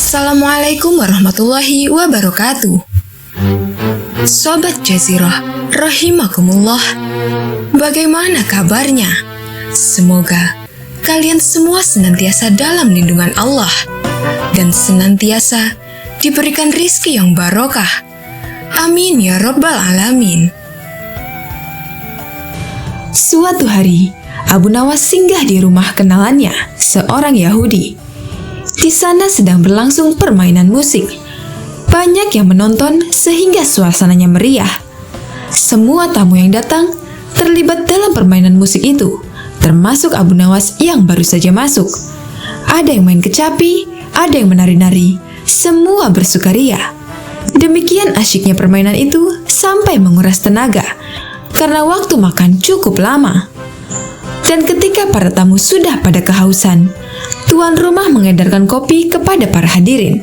Assalamualaikum warahmatullahi wabarakatuh. Sobat Jazirah, rahimakumullah. Bagaimana kabarnya? Semoga kalian semua senantiasa dalam lindungan Allah dan senantiasa diberikan rizki yang barokah. Amin ya rabbal alamin. Suatu hari, Abu Nawas singgah di rumah kenalannya, seorang Yahudi. Di sana sedang berlangsung permainan musik. Banyak yang menonton sehingga suasananya meriah. Semua tamu yang datang terlibat dalam permainan musik itu, termasuk Abu Nawas yang baru saja masuk. Ada yang main kecapi, ada yang menari-nari, semua bersukaria. Demikian asyiknya permainan itu sampai menguras tenaga, karena waktu makan cukup lama. Dan ketika para tamu sudah pada kehausan, tuan rumah mengedarkan kopi kepada para hadirin.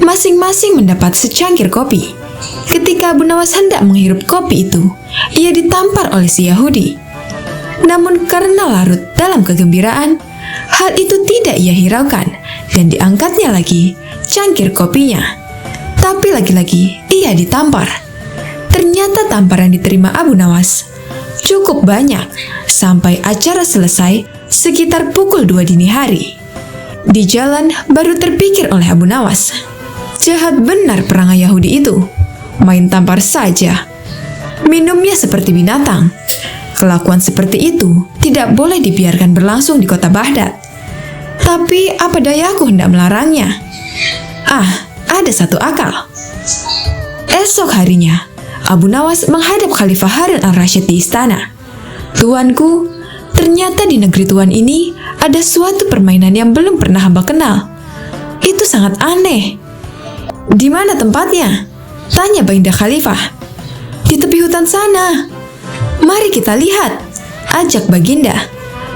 Masing-masing mendapat secangkir kopi. Ketika Abu Nawas hendak menghirup kopi itu, ia ditampar oleh si Yahudi. Namun karena larut dalam kegembiraan, hal itu tidak ia hiraukan dan diangkatnya lagi cangkir kopinya. Tapi lagi-lagi ia ditampar. Ternyata tamparan diterima Abu Nawas cukup banyak sampai acara selesai sekitar pukul 2 dini hari. Di jalan baru terpikir oleh Abu Nawas, jahat benar perangai Yahudi itu, main tampar saja. Minumnya seperti binatang. Kelakuan seperti itu tidak boleh dibiarkan berlangsung di kota Baghdad. Tapi apa dayaku hendak melarangnya? Ada satu akal. Esok harinya, Abu Nawas menghadap Khalifah Harun al-Rasyid di istana. Tuanku, ternyata di negeri tuan ini ada suatu permainan yang belum pernah hamba kenal. Itu sangat aneh. Di mana tempatnya? Tanya Baginda Khalifah. Di tepi hutan sana. Mari kita lihat, ajak Baginda.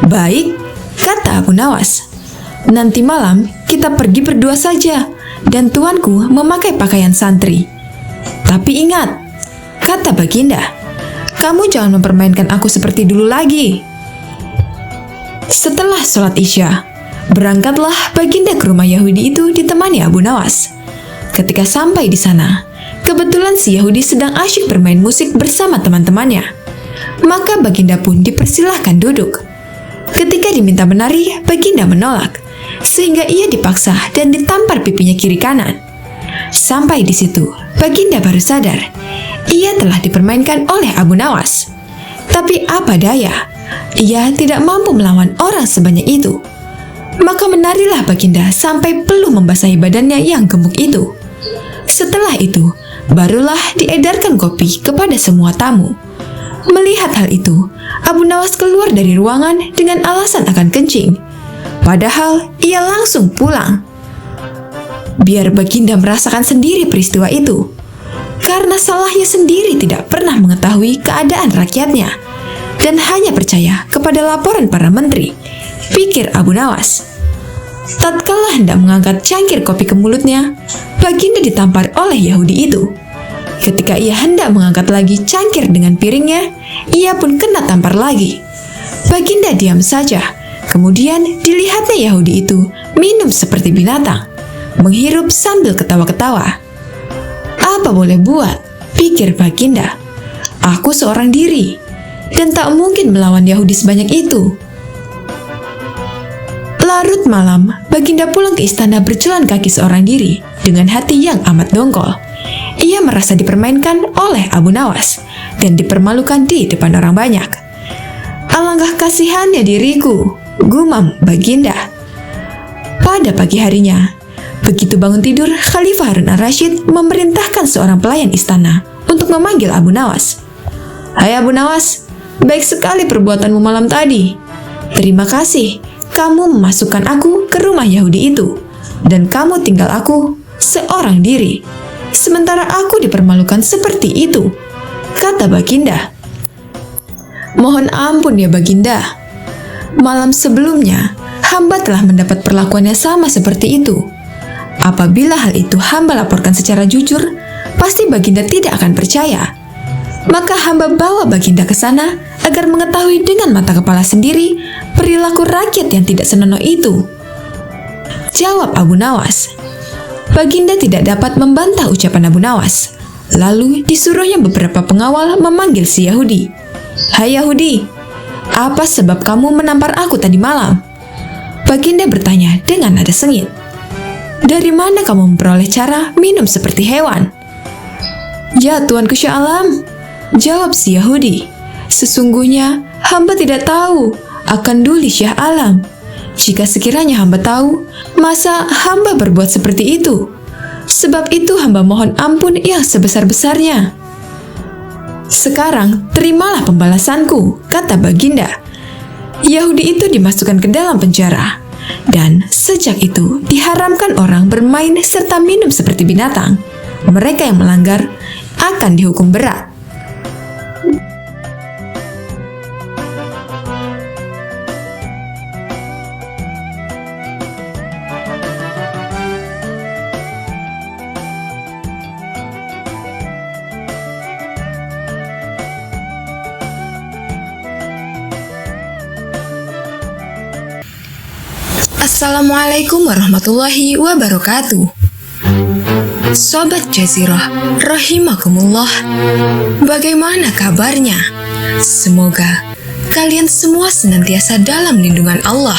Baik, kata Abu Nawas. Nanti malam kita pergi berdua saja, dan tuanku memakai pakaian santri. Tapi ingat, kata Baginda, kamu jangan mempermainkan aku seperti dulu lagi. Setelah sholat Isya, berangkatlah Baginda ke rumah Yahudi itu ditemani Abu Nawas. Ketika sampai di sana, kebetulan si Yahudi sedang asyik bermain musik bersama teman-temannya. Maka Baginda pun dipersilahkan duduk. Ketika diminta menari, Baginda menolak, sehingga ia dipaksa dan ditampar pipinya kiri kanan. Sampai di situ, Baginda baru sadar ia telah dipermainkan oleh Abu Nawas. Tapi apa daya, ia tidak mampu melawan orang sebanyak itu. Maka menarilah Baginda sampai peluh membasahi badannya yang gemuk itu. Setelah itu, barulah diedarkan kopi kepada semua tamu. Melihat hal itu, Abu Nawas keluar dari ruangan dengan alasan akan kencing. Padahal ia langsung pulang. Biar Baginda merasakan sendiri peristiwa itu. Karena salahnya sendiri tidak pernah mengetahui keadaan rakyatnya dan hanya percaya kepada laporan para menteri, pikir Abu Nawas. Tatkala hendak mengangkat cangkir kopi ke mulutnya, Baginda ditampar oleh Yahudi itu. Ketika ia hendak mengangkat lagi cangkir dengan piringnya, ia pun kena tampar lagi. Baginda diam saja, kemudian dilihatnya Yahudi itu minum seperti binatang, menghirup sambil ketawa-ketawa. Apa boleh buat, pikir Baginda. Aku seorang diri, dan tak mungkin melawan Yahudi sebanyak itu. Larut malam, Baginda pulang ke istana berjalan kaki seorang diri, dengan hati yang amat dongkol. Ia merasa dipermainkan oleh Abu Nawas, dan dipermalukan di depan orang banyak. Alangkah kasihannya diriku, gumam Baginda. Pada pagi harinya, begitu bangun tidur, Khalifah Harun al-Rasyid memerintahkan seorang pelayan istana untuk memanggil Abu Nawas. Hai Abu Nawas, baik sekali perbuatanmu malam tadi. Terima kasih, kamu memasukkan aku ke rumah Yahudi itu, dan kamu tinggal aku seorang diri. Sementara aku dipermalukan seperti itu, kata Baginda. Mohon ampun ya Baginda. Malam sebelumnya, hamba telah mendapat perlakuannya sama seperti itu. Apabila hal itu hamba laporkan secara jujur, pasti Baginda tidak akan percaya. Maka hamba bawa Baginda ke sana agar mengetahui dengan mata kepala sendiri perilaku rakyat yang tidak senonoh itu. Jawab Abu Nawas. Baginda tidak dapat membantah ucapan Abu Nawas. Lalu disuruhnya beberapa pengawal memanggil si Yahudi. "Hai Yahudi, apa sebab kamu menampar aku tadi malam?" Baginda bertanya dengan nada sengit. "Dari mana kamu memperoleh cara minum seperti hewan?" "Ya Tuanku Syah Alam," jawab si Yahudi, "sesungguhnya hamba tidak tahu akan duli Syah Alam. Jika sekiranya hamba tahu, masa hamba berbuat seperti itu? Sebab itu hamba mohon ampun yang sebesar-besarnya." "Sekarang terimalah pembalasanku," kata Baginda. Yahudi itu dimasukkan ke dalam penjara, dan sejak itu diharamkan orang bermain serta minum seperti binatang. Mereka yang melanggar akan dihukum berat. Assalamualaikum warahmatullahi wabarakatuh. Sobat Jazirah, rahimakumullah. Bagaimana kabarnya? Semoga kalian semua senantiasa dalam lindungan Allah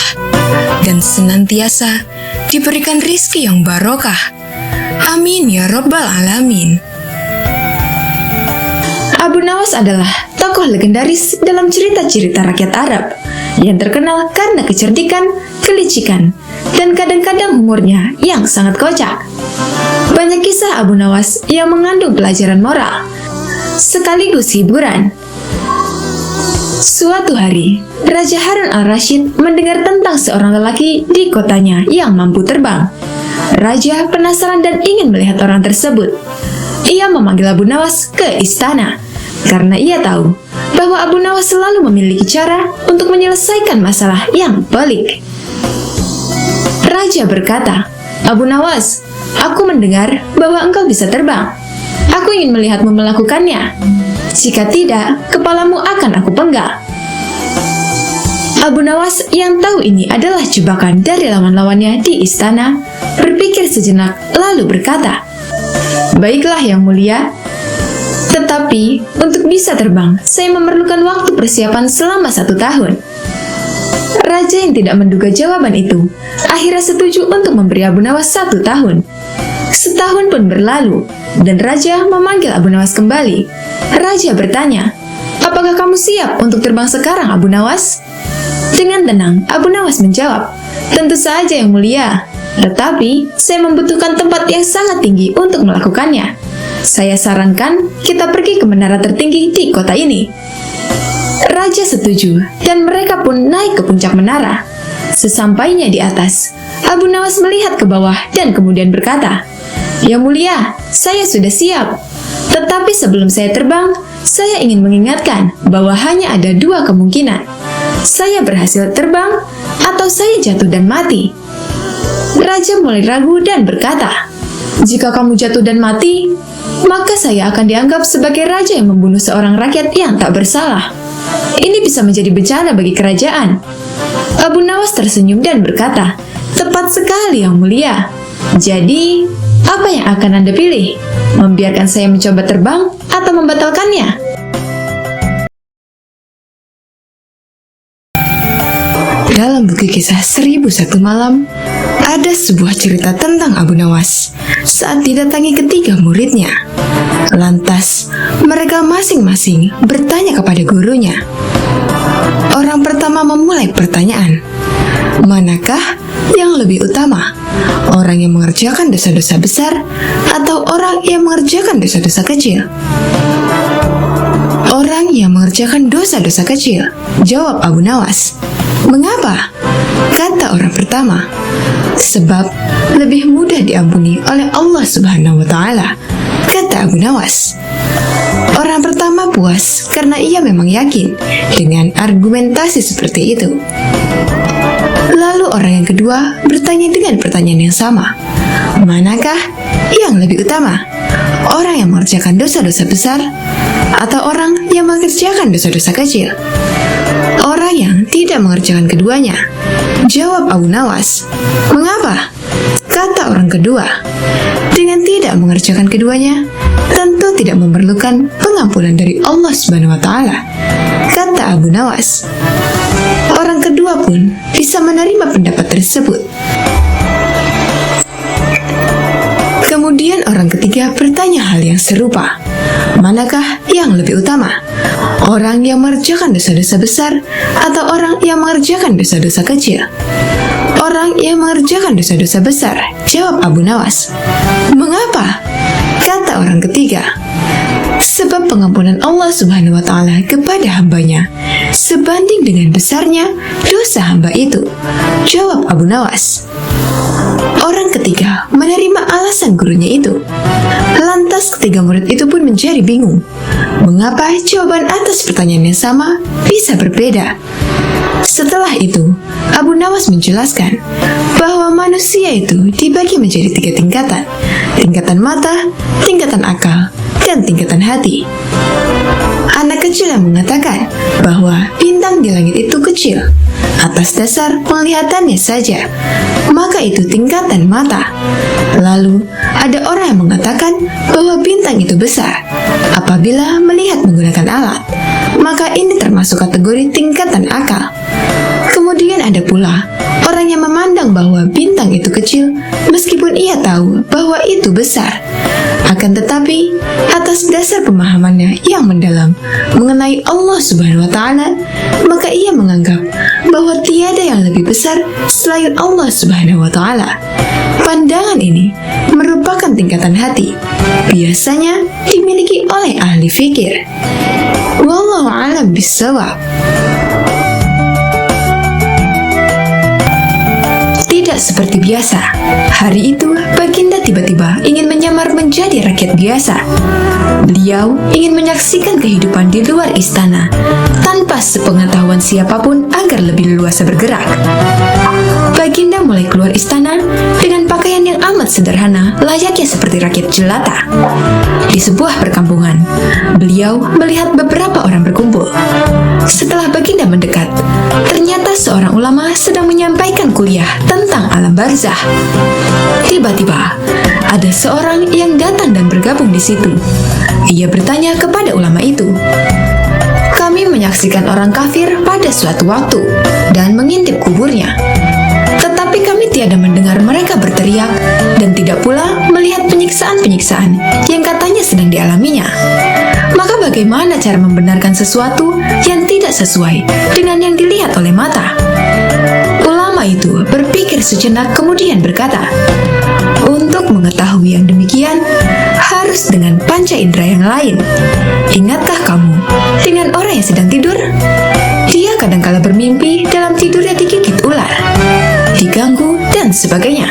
dan senantiasa diberikan rizki yang barokah. Amin ya rabbal alamin. Abu Nawas adalah tokoh legendaris dalam cerita-cerita rakyat Arab yang terkenal karena kecerdikan, kelicikan, dan kadang-kadang humornya yang sangat kocak. Banyak kisah Abu Nawas yang mengandung pelajaran moral, sekaligus hiburan. Suatu hari, Raja Harun al-Rashid mendengar tentang seorang lelaki di kotanya yang mampu terbang. Raja penasaran dan ingin melihat orang tersebut. Ia memanggil Abu Nawas ke istana, karena ia tahu bahwa Abu Nawas selalu memiliki cara untuk menyelesaikan masalah yang pelik. Raja berkata, "Abu Nawas, aku mendengar bahwa engkau bisa terbang. Aku ingin melihatmu melakukannya. Jika tidak, kepalamu akan aku penggal." Abu Nawas yang tahu ini adalah jebakan dari lawan-lawannya di istana, berpikir sejenak lalu berkata, "Baiklah yang mulia, tetapi untuk bisa terbang, saya memerlukan waktu persiapan selama 1 tahun. Raja yang tidak menduga jawaban itu, akhirnya setuju untuk memberi Abu Nawas 1 tahun. Setahun pun berlalu, dan Raja memanggil Abu Nawas kembali. Raja bertanya, "Apakah kamu siap untuk terbang sekarang, Abu Nawas?" Dengan tenang, Abu Nawas menjawab, "Tentu saja yang mulia, tetapi saya membutuhkan tempat yang sangat tinggi untuk melakukannya. Saya sarankan kita pergi ke menara tertinggi di kota ini." Raja setuju, dan mereka pun naik ke puncak menara. Sesampainya di atas, Abu Nawas melihat ke bawah dan kemudian berkata, "Yang mulia, saya sudah siap. Tetapi sebelum saya terbang, saya ingin mengingatkan bahwa hanya ada 2 kemungkinan. Saya berhasil terbang, atau saya jatuh dan mati." Raja mulai ragu dan berkata, "Jika kamu jatuh dan mati, maka saya akan dianggap sebagai raja yang membunuh seorang rakyat yang tak bersalah. Ini bisa menjadi bencana bagi kerajaan." Abu Nawas tersenyum dan berkata, "Tepat sekali yang mulia. Jadi, apa yang akan Anda pilih? Membiarkan saya mencoba terbang atau membatalkannya?" Dalam buku kisah 1001 Malam, ada sebuah cerita tentang Abu Nawas saat didatangi ketiga muridnya. Lantas, mereka masing-masing bertanya kepada gurunya. Orang pertama memulai pertanyaan, "Manakah yang lebih utama? Orang yang mengerjakan dosa-dosa besar atau orang yang mengerjakan dosa-dosa kecil?" "Orang yang mengerjakan dosa-dosa kecil," jawab Abu Nawas. "Mengapa?" kata orang pertama. "Sebab lebih mudah diampuni oleh Allah Subhanahu wa Ta'ala," kata Abu Nawas. Orang pertama puas karena ia memang yakin dengan argumentasi seperti itu. Lalu orang yang kedua bertanya dengan pertanyaan yang sama, "Manakah yang lebih utama? Orang yang mengerjakan dosa-dosa besar atau orang yang mengerjakan dosa-dosa kecil?" "Orang yang tidak mengerjakan keduanya," jawab Abu Nawas. "Mengapa?" kata orang kedua. Dengan tidak mengerjakan keduanya, tentu tidak memerlukan pengampunan dari Allah Subhanahu wa Ta'ala, kata Abu Nawas. Orang kedua pun bisa menerima pendapat tersebut. Kemudian orang ketiga bertanya hal yang serupa. Manakah yang lebih utama? Orang yang mengerjakan dosa-dosa besar atau orang yang mengerjakan dosa-dosa kecil? Orang yang mengerjakan dosa-dosa besar, jawab Abu Nawas. Mengapa? Kata orang ketiga. Sebab pengampunan Allah Subhanahu wa Ta'ala kepada hambanya sebanding dengan besarnya dosa hamba itu, jawab Abu Nawas. Orang ketiga menerima alasan gurunya itu. Lantas ketiga murid itu pun menjadi bingung. Mengapa jawaban atas pertanyaan yang sama bisa berbeda? Setelah itu, Abu Nawas menjelaskan bahwa manusia itu dibagi menjadi 3 tingkatan. Tingkatan mata, tingkatan akal, dan tingkatan hati. Anak kecil yang mengatakan bahwa bintang di langit itu kecil atas dasar penglihatannya saja, maka itu tingkatan mata. Lalu ada orang yang mengatakan bahwa bintang itu besar apabila melihat menggunakan alat, maka ini termasuk kategori tingkatan akal. Kemudian ada pula orang yang memandang bahwa bintang itu kecil meskipun ia tahu bahwa itu besar. Akan tetapi, atas dasar pemahamannya yang mendalam mengenai Allah Subhanahu wa Ta'ala, maka ia menganggap bahwa tiada yang lebih besar selain Allah Subhanahu wa Ta'ala. Pandangan ini merupakan tingkatan hati, biasanya dimiliki oleh ahli fikir. Wallahu a'lam bishawab. Tidak seperti biasa. Hari itu, Baginda tiba-tiba ingin menyamar menjadi rakyat biasa. Beliau ingin menyaksikan kehidupan di luar istana tanpa sepengetahuan siapapun agar lebih leluasa bergerak. Baginda mulai keluar istana dengan pakaian yang amat sederhana, layaknya seperti rakyat jelata. Di sebuah perkampungan, beliau melihat beberapa orang berkumpul. Setelah Baginda mendekat, ternyata seorang ulama sedang menyampaikan kuliah tentang alam barzah. Tiba-tiba, ada seorang yang datang dan bergabung di situ. Ia bertanya kepada ulama itu, "Kami menyaksikan orang kafir pada suatu waktu dan mengintip kuburnya. Tetapi kami tiada mendengar mereka berteriak dan tidak pula melihat penyiksaan-penyiksaan yang katanya sedang dialaminya. Maka bagaimana cara membenarkan sesuatu yang tidak sesuai dengan yang dilihat oleh mata?" Ulama itu berpikir sejenak kemudian berkata, "Untuk mengetahui yang demikian, harus dengan panca indera yang lain. Ingatkah kamu dengan orang yang sedang tidur? Dia kadangkala bermimpi dalam tidurnya digigit ular, diganggu, dan sebagainya.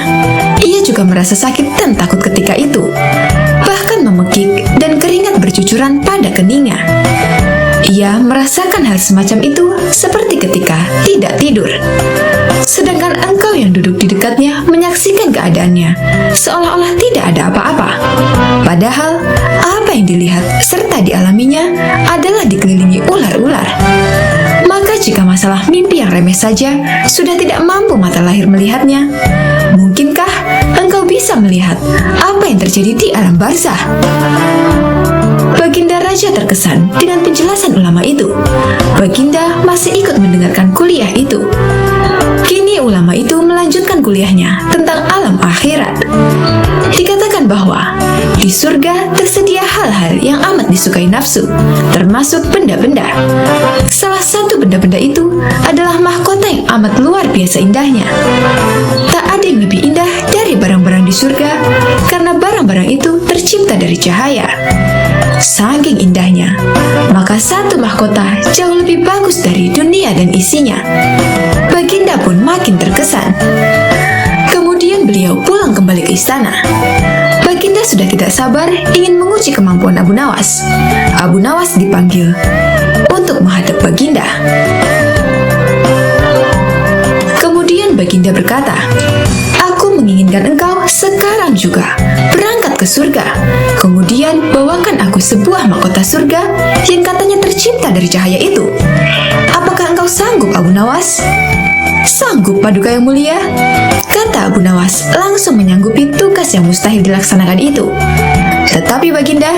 Ia juga merasa sakit dan takut ketika itu, bahkan memekik dan keringat bercucuran pada keningnya. Ia merasakan hal semacam itu seperti ketika tidak tidur. Sedangkan engkau yang duduk di dekatnya menyaksikan keadaannya seolah-olah tidak ada apa-apa. Padahal apa yang dilihat serta dialaminya adalah dikelilingi ular-ular. Maka jika masalah mimpi yang remeh saja sudah tidak mampu mata lahir melihatnya, mungkinkah engkau bisa melihat apa yang terjadi di alam barzah?" Baginda Raja terkesan dengan penjelasan ulama itu. Baginda masih ikut mendengarkan kuliah itu. Kini ulama itu melanjutkan kuliahnya tentang alam akhirat. Dikatakan bahwa di surga tersedia hal-hal yang amat disukai nafsu, termasuk benda-benda. Salah satu benda-benda itu adalah mahkota yang amat luar biasa indahnya. Tak ada yang lebih indah dari barang-barang di surga, karena barang-barang itu tercipta dari cahaya. Saking indahnya, maka satu mahkota jauh lebih bagus dari dunia dan isinya. Baginda pun makin terkesan. Kemudian beliau pulang kembali ke istana. Baginda sudah tidak sabar ingin menguji kemampuan Abu Nawas. Abu Nawas dipanggil untuk menghadap Baginda. Kemudian Baginda berkata, "Aku menginginkan engkau sekarang juga berangkat ke surga. Kemudian bawakan aku sebuah mahkota surga yang katanya tercipta dari cahaya itu. Apakah engkau sanggup, Abu Nawas?" Sanggup Paduka yang mulia? Kata Abu Nawas langsung menyanggupi tugas yang mustahil dilaksanakan itu. Tetapi Baginda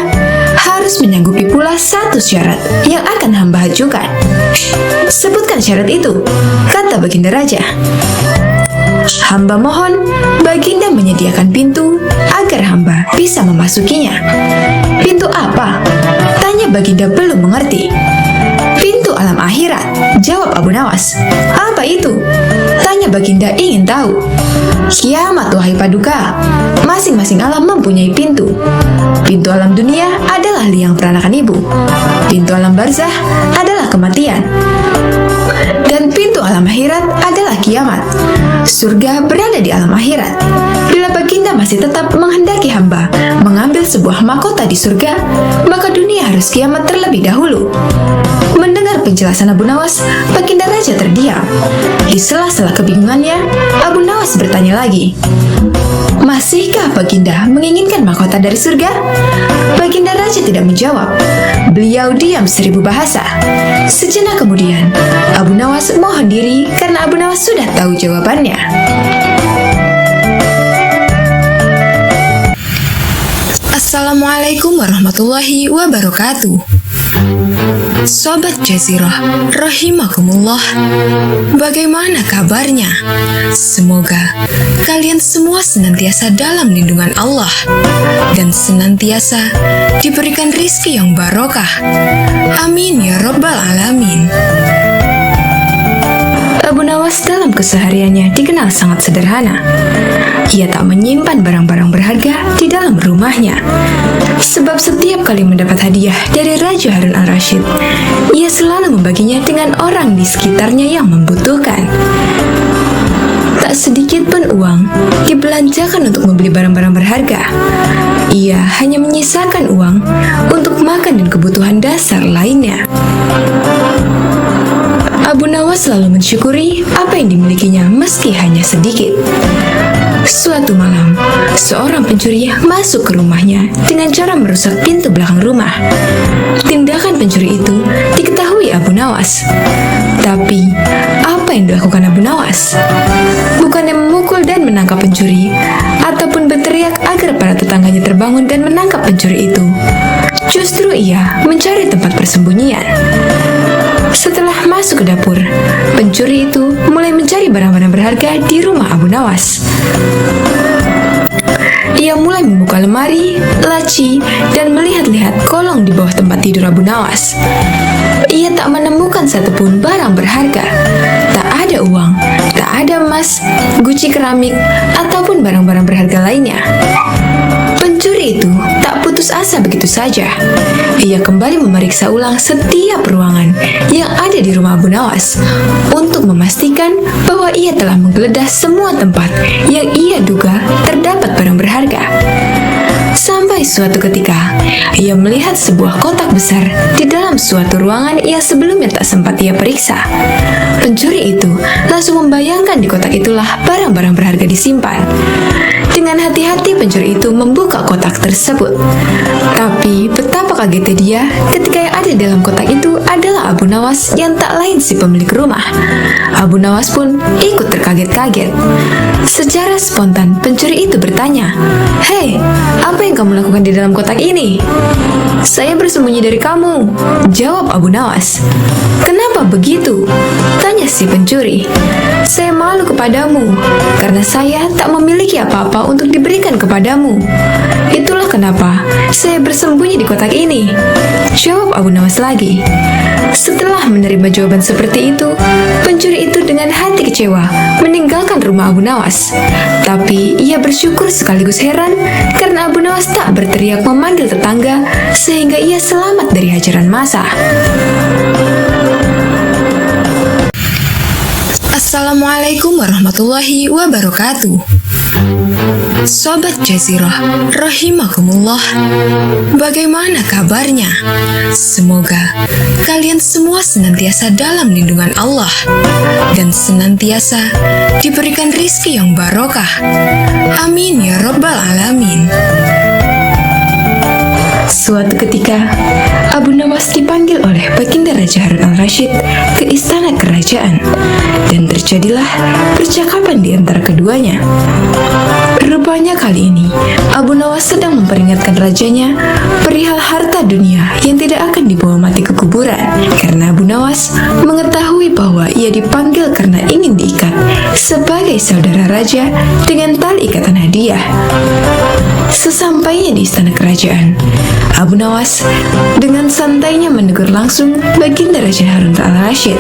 harus menyanggupi pula satu syarat yang akan hamba ajukan. Sebutkan syarat itu, kata Baginda Raja. Hamba mohon Baginda menyediakan pintu agar hamba bisa memasukinya. Pintu apa? Tanya Baginda belum mengerti. Pintu alam akhirat, jawab Abu Nawas. Apa itu? Tanya Baginda ingin tahu. Kiamat wahai Paduka. Masing-masing alam mempunyai pintu. Pintu alam dunia adalah liang peranakan ibu. Pintu alam barzah adalah kematian. Dan pintu alam akhirat adalah kiamat. Surga berada di alam akhirat. Bila Baginda masih tetap menghendaki hamba mengambil sebuah mahkota di surga, maka dunia harus kiamat terlebih dahulu. Mendengar penjelasan Abu Nawas, Baginda Raja terdiam. Di sela-sela kebingungannya, Abu Nawas bertanya lagi. Masihkah Baginda menginginkan mahkota dari surga? Baginda Raja tidak menjawab. Beliau diam 1000 bahasa. Sejenak kemudian, Abu Nawas mohon diri karena Abu Nawas sudah tahu jawabannya. Assalamualaikum warahmatullahi wabarakatuh. Sobat Jazirah, rahimakumullah. Bagaimana kabarnya? Semoga kalian semua senantiasa dalam lindungan Allah dan senantiasa diberikan rizki yang barokah. Amin ya rabbal alamin. Abu Nawas dalam kesehariannya dikenal sangat sederhana. Ia tak menyimpan barang-barang berharga di dalam rumahnya. Sebab setiap kali mendapat hadiah dari Raja Harun al-Rasyid, ia selalu membaginya dengan orang di sekitarnya yang membutuhkan. Tak sedikit pun uang dibelanjakan untuk membeli barang-barang berharga. Ia hanya menyisakan uang untuk makan dan kebutuhan dasar lainnya. Abu Nawas selalu mensyukuri apa yang dimilikinya meski hanya sedikit. Suatu malam, seorang pencuri masuk ke rumahnya dengan cara merusak pintu belakang rumah. Tindakan pencuri itu diketahui Abu Nawas. Tapi, apa yang dilakukan Abu Nawas? Bukannya memukul dan menangkap pencuri, ataupun berteriak agar para tetangganya terbangun dan menangkap pencuri itu. Justru ia mencari tempat persembunyian. Setelah masuk ke dapur, pencuri itu mulai mencari barang-barang berharga di rumah Abu Nawas. Ia mulai membuka lemari, laci, dan melihat-lihat kolong di bawah tempat tidur Abu Nawas. Ia tak menemukan satupun barang berharga. Tak ada uang, tak ada emas, guci keramik, ataupun barang-barang berharga lainnya. Pencuri itu tak putus asa begitu saja. Ia kembali memeriksa ulang setiap ruangan yang ada di rumah Abu Nawas untuk memastikan bahwa ia telah menggeledah semua tempat yang ia duga terdapat barang berharga. Sampai suatu ketika, ia melihat sebuah kotak besar di dalam suatu ruangan yang sebelumnya tak sempat ia periksa. Pencuri itu langsung membayangkan di kotak itulah barang-barang berharga disimpan. Dengan hati-hati pencuri itu membuka kotak tersebut. Tapi betapa kagetnya dia ketika yang ada di dalam kotak itu adalah Abu Nawas yang tak lain si pemilik rumah. Abu Nawas pun ikut terkaget-kaget. Secara spontan pencuri itu bertanya, "Hei, apa yang kamu lakukan di dalam kotak ini?" "Saya bersembunyi dari kamu," jawab Abu Nawas. "Kenapa begitu?" tanya si pencuri. "Saya malu kepadamu karena saya tak memiliki apa-apa untuk diberikan kepadamu. Itulah kenapa saya bersembunyi di kotak ini," jawab Abu Nawas lagi. Setelah menerima jawaban seperti itu, pencuri itu dengan hati kecewa meninggalkan rumah Abu Nawas. Tapi ia bersyukur sekaligus heran karena Abu Nawas tak berteriak memanggil tetangga sehingga ia selamat dari hajaran massa. Assalamualaikum warahmatullahi wabarakatuh. Sobat Jazirah, rahimakumullah. Bagaimana kabarnya? Semoga kalian semua senantiasa dalam lindungan Allah dan senantiasa diberikan rizki yang barokah. Amin ya rabbal alamin. Suatu ketika, Abu Nawas dipanggil oleh Baginda Raja Harun al-Rasyid ke istana kerajaan, dan terjadilah keduanya. Rupanya kali ini Abu Nawas sedang memperingatkan rajanya perihal harta dunia yang tidak akan dibawa mati ke kuburan, karena Abu Nawas mengetahui bahwa ia dipanggil karena ingin diikat sebagai saudara raja dengan tali ikatan hadiah. Sesampainya di istana kerajaan, Abu Nawas dengan santainya menegur langsung baginda Raja Harun al-Rasyid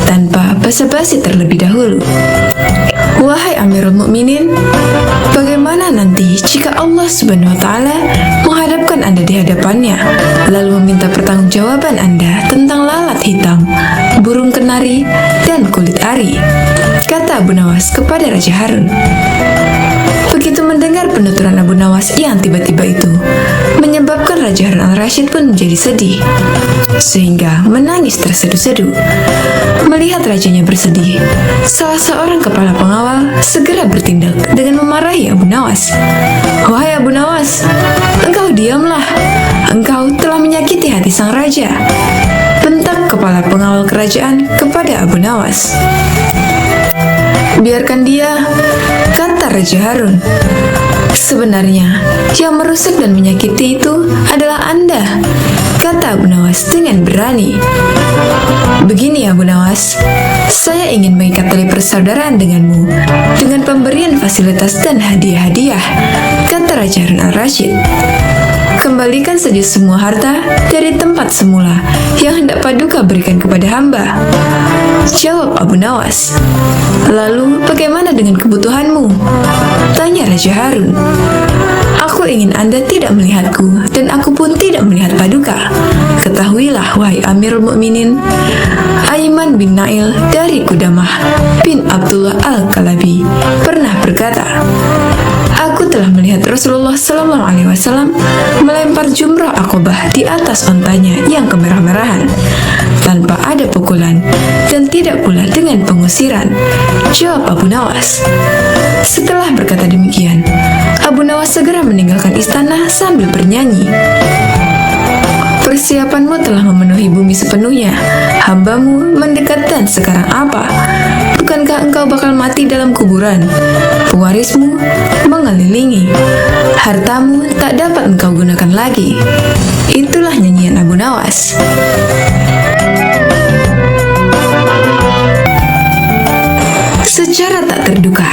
tanpa basa-basi terlebih dahulu. Wahai Amirul Mukminin, bagaimana nanti jika Allah Subhanahu wa Ta'ala menghadapkan Anda di hadapannya, lalu meminta pertanggungjawaban Anda tentang lalat hitam, burung kenari, dan kulit ari? Kata Abu Nawas kepada Raja Harun. Begitu mendengar penuturan Abu Nawas yang tiba-tiba itu, menyebabkan Raja Harun al-Rasyid pun menjadi sedih, sehingga menangis terseduh-seduh. Melihat rajanya bersedih, salah seorang kepala pengawal segera bertindak dengan memarahi Abu Nawas. Wahai Abu Nawas, engkau diamlah, engkau telah menyakiti hati sang raja, bentak kepala pengawal kerajaan kepada Abu Nawas. Biarkan dia, kata Raja Harun. Sebenarnya, yang merusak dan menyakiti itu adalah Anda, kata Abu Nawas dengan berani. Begini Abu Nawas, saya ingin mengikat tali persaudaraan denganmu dengan pemberian fasilitas dan hadiah-hadiah, kata Raja Harun al-Rasyid. Kembalikan saja semua harta dari tempat semula yang hendak Paduka berikan kepada hamba, jawab Abu Nawas. Lalu bagaimana dengan kebutuhanmu? Tanya Raja Harun. Aku ingin Anda tidak melihatku dan aku pun tidak melihat Paduka. Ketahuilah wahai Amirul Mukminin, Aiman bin Nail dari Qudamah bin Abdullah al-Kalabi pernah berkata, aku telah melihat Rasulullah SAW melempar jumrah Aqabah di atas ontanya yang kemerah-merahan tanpa ada pukulan dan tidak pula dengan pengusiran, jawab Abu Nawas. Setelah berkata demikian, Abu Nawas segera meninggalkan istana sambil bernyanyi. Persiapanmu telah memenuhi bumi sepenuhnya, hambamu mendekat dan sekarang apa? Bukankah engkau bakal mati dalam kuburan? Pewarismu mengelilingi, hartamu tak dapat engkau gunakan lagi. Itulah nyanyian Abu Nawas. Secara tak terduga,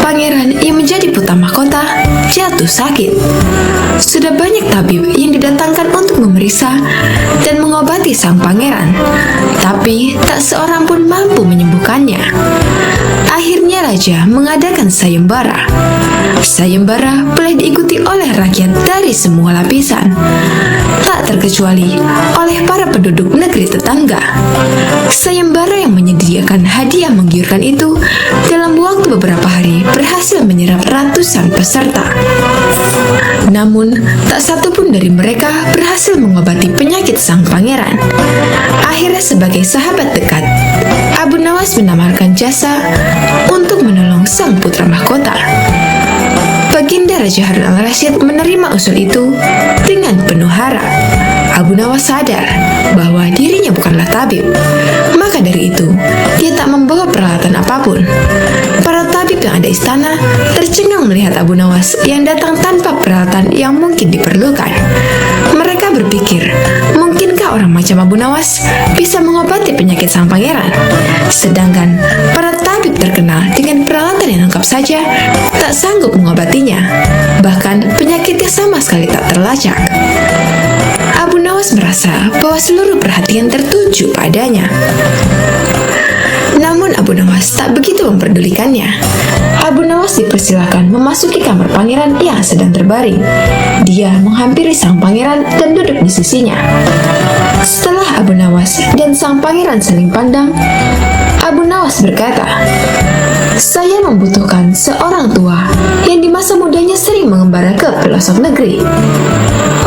pangeran yang menjadi putra mahkota jatuh sakit. Sudah banyak tabib yang didatangkan untuk memeriksa dan mengobati sang pangeran, tapi tak seorang pun mampu menyembuhkannya. Akhirnya raja mengadakan sayembara. Sayembara boleh diikuti oleh rakyat dari semua lapisan, tak terkecuali oleh para penduduk negeri tetangga. Sayembara yang menyediakan hadiah menggiurkan itu dalam waktu beberapa hari berhasil menyerap ratusan peserta. Namun, tak satu pun dari mereka berhasil mengobati penyakit sang pangeran. Akhirnya sebagai sahabat dekat, Abu Nawas menawarkan jasa untuk menolong sang putra mahkota. Baginda Raja Harun al-Rasyid menerima usul itu dengan penuh harap. Abu Nawas sadar bahwa dirinya bukanlah tabib, maka dari itu dia tak membawa peralatan apapun. Para tabib yang ada di istana tercengang melihat Abu Nawas yang datang tanpa peralatan yang mungkin diperlukan. Mereka berpikir, mungkinkah orang macam Abu Nawas bisa mengobati penyakit sang pangeran? Sedangkan para tabib terkenal dengan peralatan yang lengkap saja tak sanggup mengobatinya. Bahkan penyakitnya sama sekali tak terlacak. Abu Nawas merasa bahwa seluruh perhatian tertuju padanya. Namun Abu Nawas tak begitu memperdulikannya. Abu Nawas dipersilakan memasuki kamar pangeran yang sedang terbaring. Dia menghampiri sang pangeran dan duduk di sisinya. Setelah Abu Nawas dan sang pangeran saling pandang, Abu Nawas berkata, saya membutuhkan seorang tua yang di masa mudanya sering mengembara ke pelosok negeri.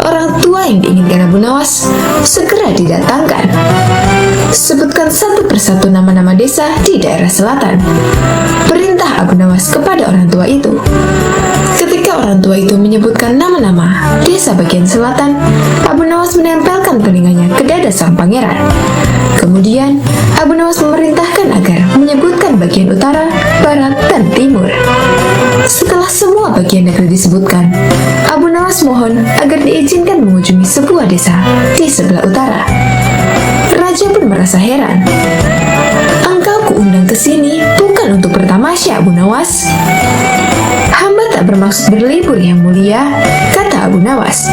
Orang tua yang diinginkan Abu Nawas segera didatangkan. Sebutkan satu persatu nama-nama desa di daerah selatan, perintah Abu Nawas kepada orang tua itu. Ketika orang tua itu menyebutkan nama-nama desa bagian selatan, Abu Nawas menempelkan telinganya ke dada sang pangeran. Kemudian Abu Nawas memerintahkan agar menyebutkan bagian utara, barat, dan timur. bagian negeri disebutkan, Abu Nawas mohon agar diizinkan mengunjungi sebuah desa di sebelah utara. Raja pun merasa heran. Engkau kuundang ke sini bukan untuk bertamasya, Abu Nawas. Hamba tak bermaksud berlibur yang mulia, kata Abu Nawas.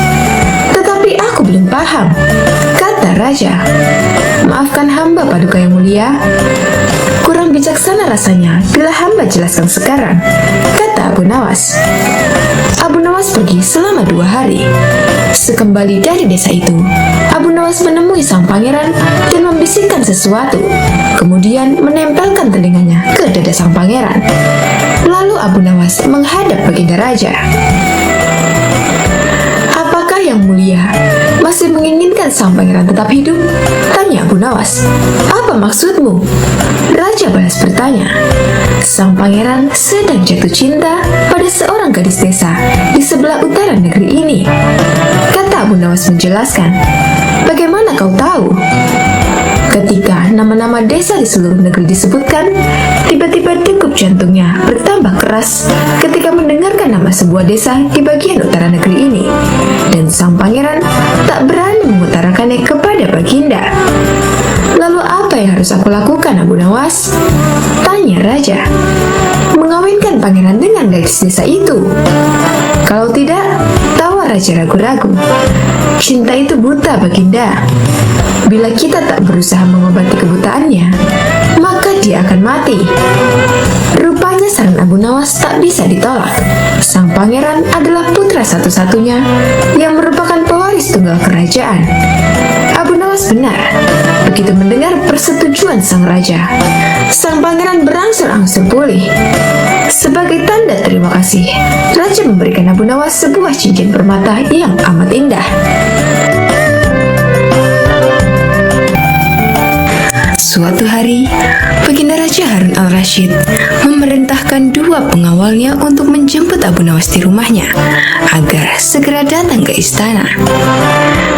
Tetapi aku belum paham, kata raja. Maafkan hamba paduka yang mulia. Kurang bijaksana rasanya bila hamba jelaskan sekarang, kata Abu Nawas. Abu Nawas pergi selama 2 hari. Sekembali dari desa itu, Abu Nawas menemui sang pangeran dan membisikkan sesuatu, kemudian menempelkan telinganya ke dada sang pangeran. Lalu Abu Nawas menghadap baginda raja. Apakah yang mulia masih menginginkan sang pangeran tetap hidup? Tanya Abu Nawas. Apa maksudmu? Raja balas bertanya. Sang pangeran sedang jatuh cinta pada seorang gadis desa di sebelah utara negeri ini. Kata Abu Nawas menjelaskan. Bagaimana kau tahu? Ketika nama-nama desa di seluruh negeri disebutkan, tiba-tiba degup jantungnya bertambah keras ketika mendengarkan nama sebuah desa di bagian utara negeri ini. Dan sang pangeran tak berani mengutarakannya kepada baginda. Lalu apa yang harus aku lakukan, Abu Nawas? Tanya raja. Mengawinkan pangeran dengan gadis desa itu. Kalau tidak, tawa raja ragu-ragu. Cinta itu buta, baginda. Bila kita tak berusaha mengobati kebutaannya, maka dia akan mati. Rupanya saran Abu Nawas tak bisa ditolak. Sang pangeran adalah putra satu-satunya yang merupakan pewaris tunggal kerajaan. Abu Nawas benar. Begitu mendengar persetujuan sang raja, sang pangeran berangsur-angsur pulih. Sebagai tanda terima kasih, raja memberikan Abu Nawas sebuah cincin permata yang amat indah. Suatu hari, baginda Raja Harun al-Rasyid memerintahkan 2 pengawalnya untuk menjemput Abu Nawas di rumahnya agar segera datang ke istana.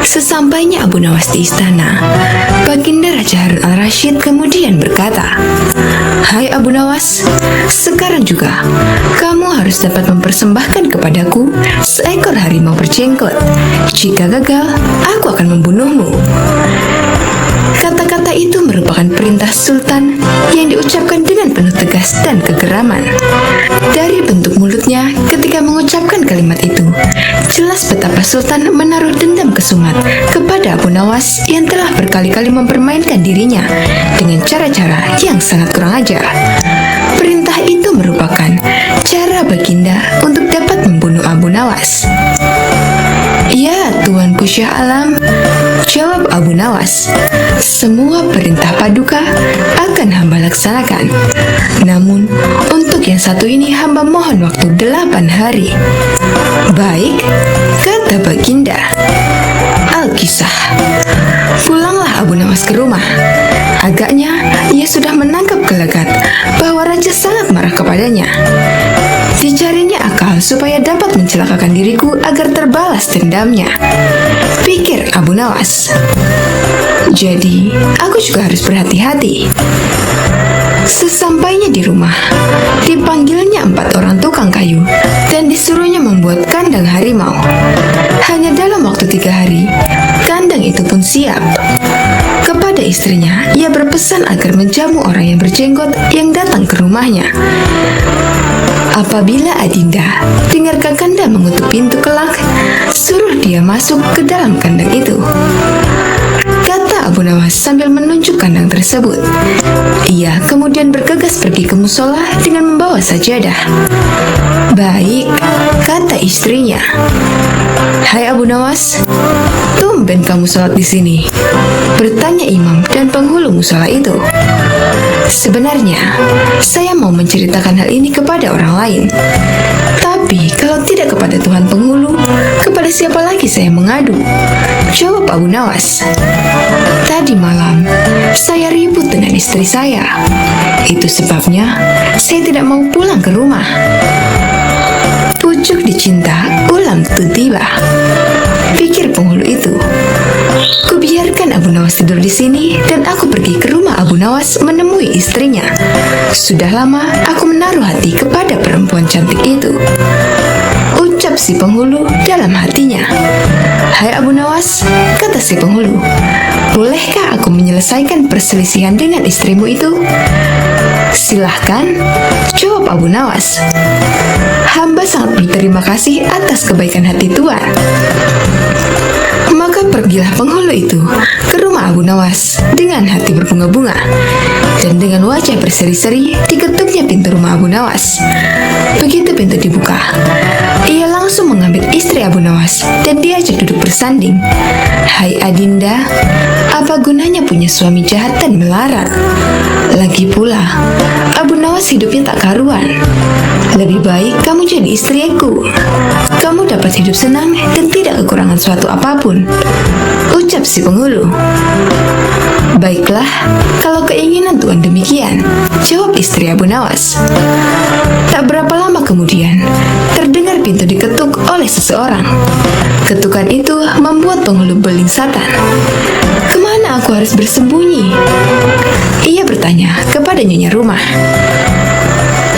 Sesampainya Abu Nawas di istana, baginda Raja Harun al-Rasyid kemudian berkata, "Hai Abu Nawas, sekarang juga kamu harus dapat mempersembahkan kepadaku seekor harimau berjenggot. Jika gagal, aku akan membunuhmu." Kata-kata itu merupakan perintah sultan yang diucapkan dengan penuh tegas dan kegeraman. Dari bentuk mulutnya ketika mengucapkan kalimat itu, jelas betapa sultan menaruh dendam kesumat kepada Abu Nawas yang telah berkali-kali mempermainkan dirinya dengan cara-cara yang sangat kurang ajar. Perintah itu merupakan cara baginda untuk dapat membunuh Abu Nawas. "Ya, Tuanku Syah Alam," jawab Abu Nawas, "semua perintah paduka akan hamba laksanakan. Namun, untuk yang satu ini hamba mohon waktu 8 hari. "Baik," kata baginda. Al-Kisah. Pulanglah Abu Nawas ke rumah. Agaknya ia sudah menangkap gelagat bahwa raja sangat marah kepadanya. Dicarinya akal supaya dapat mencelakakan diriku agar terbalas dendamnya, pikir Abu Nawas. Jadi, aku juga harus berhati-hati. Sesampainya di rumah, dipanggilnya 4 orang tukang kayu dan disuruhnya membuat kandang harimau. Hanya dalam waktu 3 hari, kandang itu pun siap. Kepada istrinya, ia berpesan agar menjamu orang yang berjenggot yang datang ke rumahnya. Apabila Adinda dengar Kakanda mengutuk pintu kelak, suruh dia masuk ke dalam kandang itu, kata Abu Nawas sambil menunjuk kandang tersebut. Ia kemudian bergegas pergi ke musola dengan membawa sajadah. "Baik," kata istrinya. "Hai Abu Nawas, tumben kamu sholat di sini?" bertanya imam dan penghulu musola itu. "Sebenarnya, saya mau menceritakan hal ini kepada orang lain. Tapi kalau tidak kepada Tuhan penghulu, kepada siapa lagi saya mengadu?" jawab Abu Nawas. "Tadi malam, saya ribut dengan istri saya. Itu sebabnya saya tidak mau pulang ke rumah." Pucuk dicinta, ulam tentu tiba, pikir penghulu itu. Kubiarkan Abu Nawas tidur di sini dan aku pergi ke rumah Abu Nawas menemui istrinya. Sudah lama aku menaruh hati kepada perempuan cantik itu. Ucap si penghulu dalam hatinya. Hai Abu Nawas, kata si penghulu, bolehkah aku menyelesaikan perselisihan dengan istrimu itu? Silahkan, jawab Abu Nawas. Hamba sangat berterima kasih atas kebaikan hati Tuan. Maka pergilah penghulu itu ke rumah Abu Nawas dengan hati berbunga-bunga. Dan dengan wajah berseri-seri diketuknya pintu rumah Abu Nawas. Begitu pintu dibuka, ia langsung mengambil istri Abu Nawas dan diajak duduk bersanding. Hai Adinda, apa gunanya punya suami jahat dan melarat? Lagi pula, Abu Nawas hidupnya tak karuan. Lebih baik kamu jadi istriku. Kamu dapat hidup senang dan tidak kekurangan suatu apapun, ucap si penghulu. Baiklah, kalau keinginan Tuan demikian, jawab istri Abu Nawas. Tak berapa lama kemudian, terdengar pintu diketuk oleh seseorang. Ketukan itu membuat penghulu belingsatan. Kemana aku harus bersembunyi? Ia bertanya kepada nyonya rumah.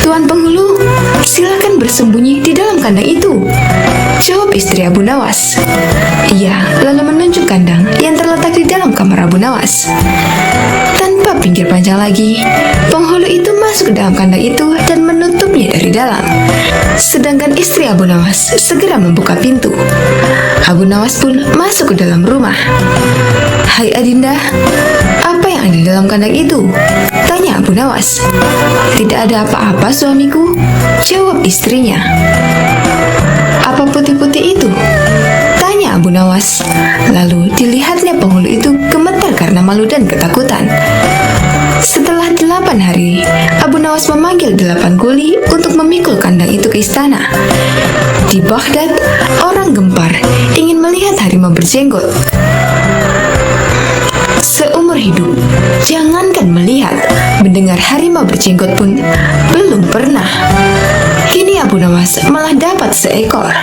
Tuan penghulu, silakan bersembunyi di dalam kandang itu, jawab istri Abu Nawas. Ia lalu menunjuk kandang yang terletak di dalam kamar Abu Nawas. Tanpa pikir panjang lagi, penghulu itu masuk ke dalam kandang itu dan menutupnya dari dalam. Sedangkan istri Abu Nawas segera membuka pintu. Abu Nawas pun masuk ke dalam rumah. Hai Adinda, apa yang ada di dalam kandang itu? Tanya Abu Nawas. Tidak ada apa-apa suamiku, jawab istrinya. Apa putih-putih itu? Tanya Abu Nawas. Lalu dilihatnya penghulu itu gemetar karena malu dan ketakutan. Setelah 8 hari, Abu Nawas memanggil 8 kuli untuk memikul kandang itu ke istana. Di Baghdad, orang gempar ingin melihat harimau berjenggot. Seumur hidup, jangankan melihat, mendengar harimau berjenggot pun belum pernah. Kini Abu Nawas malah dapat seekor.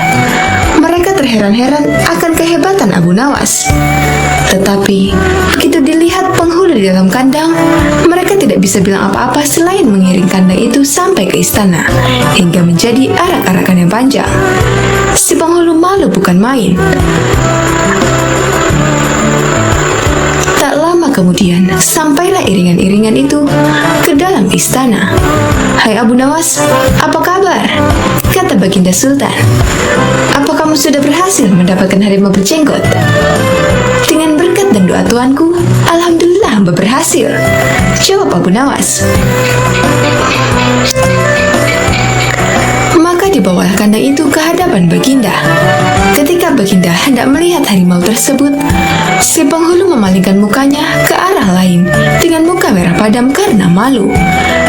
Mereka terheran-heran akan kehebatan Abu Nawas. Tetapi begitu dilihat penghulu di dalam kandang, mereka tidak bisa bilang apa-apa selain mengiring kandang itu sampai ke istana hingga menjadi arak-arakan yang panjang. Si penghulu malu bukan main. Tak lama kemudian, sampailah iringan-iringan itu ke dalam istana. Hai Abu Nawas, apa kabar? Kata Baginda Sultan. Apa kamu sudah berhasil mendapatkan harimau berjenggot? Dengan berkat dan doa tuanku, alhamdulillah hamba berhasil, jawab Abu Nawas. Maka dibawalah kandang itu ke hadapan Baginda. Ketika Baginda hendak melihat harimau tersebut, si penghulu memalingkan mukanya ke arah lain dengan muka merah padam karena malu.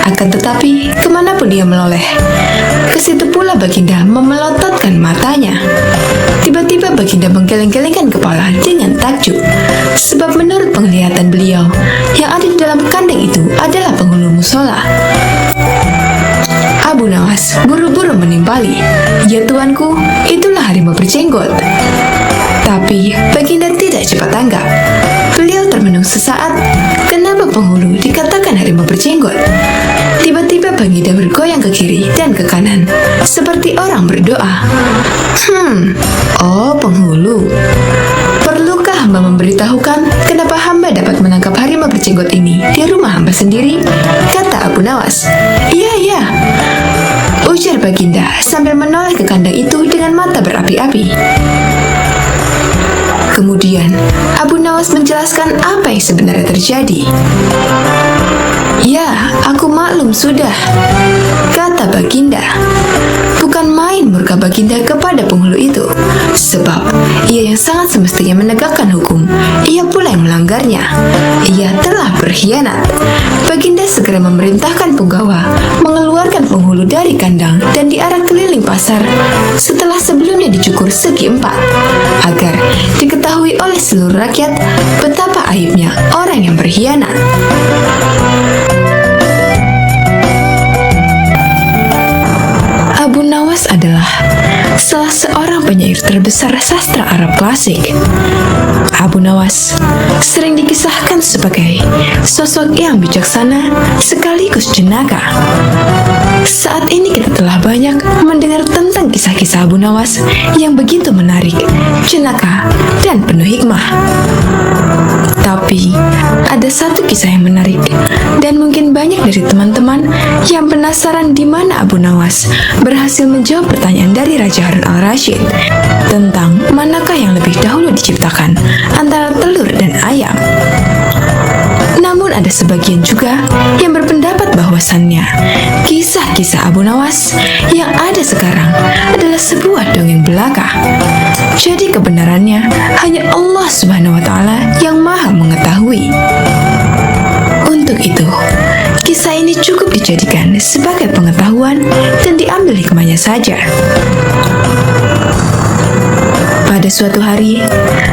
Akan tetapi, kemanapun dia meloleh, ke situ pula Baginda memelototkan matanya. Tiba-tiba Baginda menggeleng-gelengkan kepala dengan takjub, sebab menurut penglihatan beliau, yang ada di dalam kandang itu adalah penghulu musola. Abu Nawas buru-buru menimpali. Ya tuanku, itulah harimau berjenggot. Tapi Baginda tidak cepat tanggap. Beliau termenung sesaat. Kenapa penghulu dikatakan harimau berjenggot? Tiba-tiba Baginda bergoyang ke kiri dan ke kanan, seperti orang berdoa. Oh penghulu, perlukah hamba memberitahukan kenapa hamba dapat menangkap harimau berjenggot ini di rumah hamba sendiri? Kata Abu Nawas. Iya, ujar Baginda sambil menoleh ke kandang itu dengan mata berapi-api. Kemudian Abu Nawas menjelaskan apa yang sebenarnya terjadi. Ya, aku maklum sudah, kata Baginda. Bukan main murka Baginda kepada penghulu itu, sebab ia yang sangat semestinya menegakkan hukum, ia pula yang melanggarnya. Ia telah berkhianat. Baginda segera memerintahkan punggawa mengeluarkan penghulu dari kandang dan diarak keliling pasar setelah sebelumnya dicukur segi 4, agar diketahui oleh seluruh rakyat betapa aibnya orang yang berkhianat. Abu Nawas adalah salah seorang penyair terbesar sastra Arab klasik. Abu Nawas sering dikisahkan sebagai sosok yang bijaksana sekaligus jenaka. Saat ini kita telah banyak mendengar tentang kisah-kisah Abu Nawas yang begitu menarik, jenaka, dan penuh hikmah. Tapi, ada satu kisah yang menarik, dan mungkin banyak dari teman-teman yang penasaran di mana Abu Nawas berhasil menjawab pertanyaan dari Raja Harun al-Rasyid tentang manakah yang lebih dahulu diciptakan antara telur dan ayam. Namun ada sebagian juga yang berpendapat bahwasannya kisah-kisah Abu Nawas yang ada sekarang adalah sebuah dongeng belaka. Jadi kebenarannya hanya Allah Subhanahu wa Ta'ala yang Maha mengetahui. Untuk itu, kisah ini cukup dijadikan sebagai pengetahuan dan diambil hikmahnya saja. Pada suatu hari,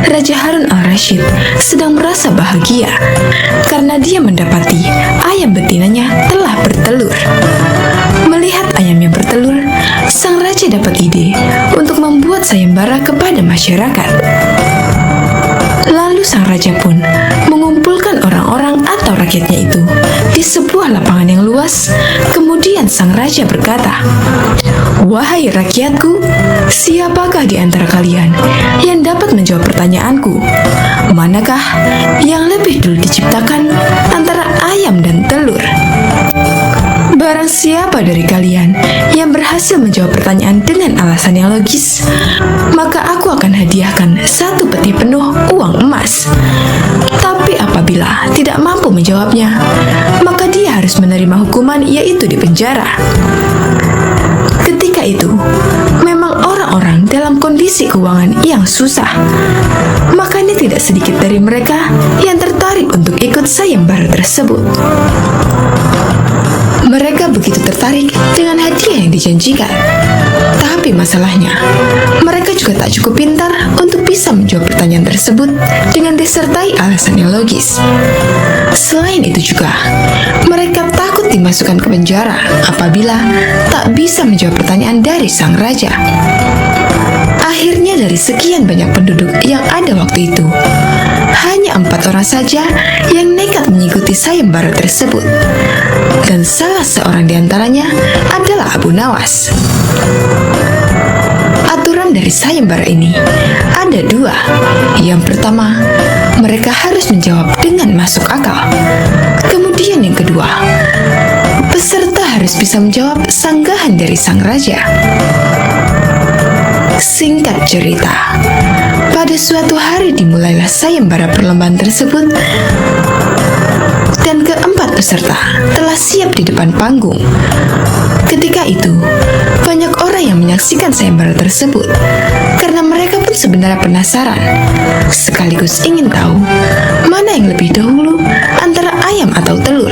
Raja Harun al-Rasyid sedang merasa bahagia karena dia mendapati ayam betinanya telah bertelur. Melihat ayam yang bertelur, sang raja dapat ide untuk membuat sayembara kepada masyarakat. Lalu sang raja pun mengumpulkan orang-orang atau rakyatnya itu di sebuah lapangan yang luas. Kemudian sang raja berkata, "Wahai rakyatku, siapakah di antara kalian yang dapat menjawab pertanyaanku? Manakah yang lebih dulu diciptakan antara ayam dan telur?" Barang siapa dari kalian yang berhasil menjawab pertanyaan dengan alasan yang logis, maka aku akan hadiahkan 1 peti penuh uang emas. Tapi apabila tidak mampu menjawabnya, maka dia harus menerima hukuman, yaitu di penjara. Ketika itu, memang orang-orang dalam kondisi keuangan yang susah. Makanya tidak sedikit dari mereka yang tertarik untuk ikut sayembara tersebut. Mereka begitu tertarik dengan hadiah yang dijanjikan. Tapi masalahnya, mereka juga tak cukup pintar untuk bisa menjawab pertanyaan tersebut dengan disertai alasan yang logis. Selain itu juga, mereka takut dimasukkan ke penjara apabila tak bisa menjawab pertanyaan dari sang raja. Akhirnya dari sekian banyak penduduk yang ada waktu itu, hanya 4 orang saja yang nekat mengikuti sayembara tersebut. Dan salah seorang di antaranya adalah Abu Nawas. Aturan dari sayembara ini ada 2. Yang pertama, mereka harus menjawab dengan masuk akal. Kemudian yang kedua, peserta harus bisa menjawab sanggahan dari sang raja. Singkat cerita, pada suatu hari dimulailah sayembara perlombaan tersebut, dan keempat peserta telah siap di depan panggung. Ketika itu, banyak orang yang menyaksikan sayembara tersebut karena mereka pun sebenarnya penasaran, sekaligus ingin tahu mana yang lebih dahulu antara ayam atau telur.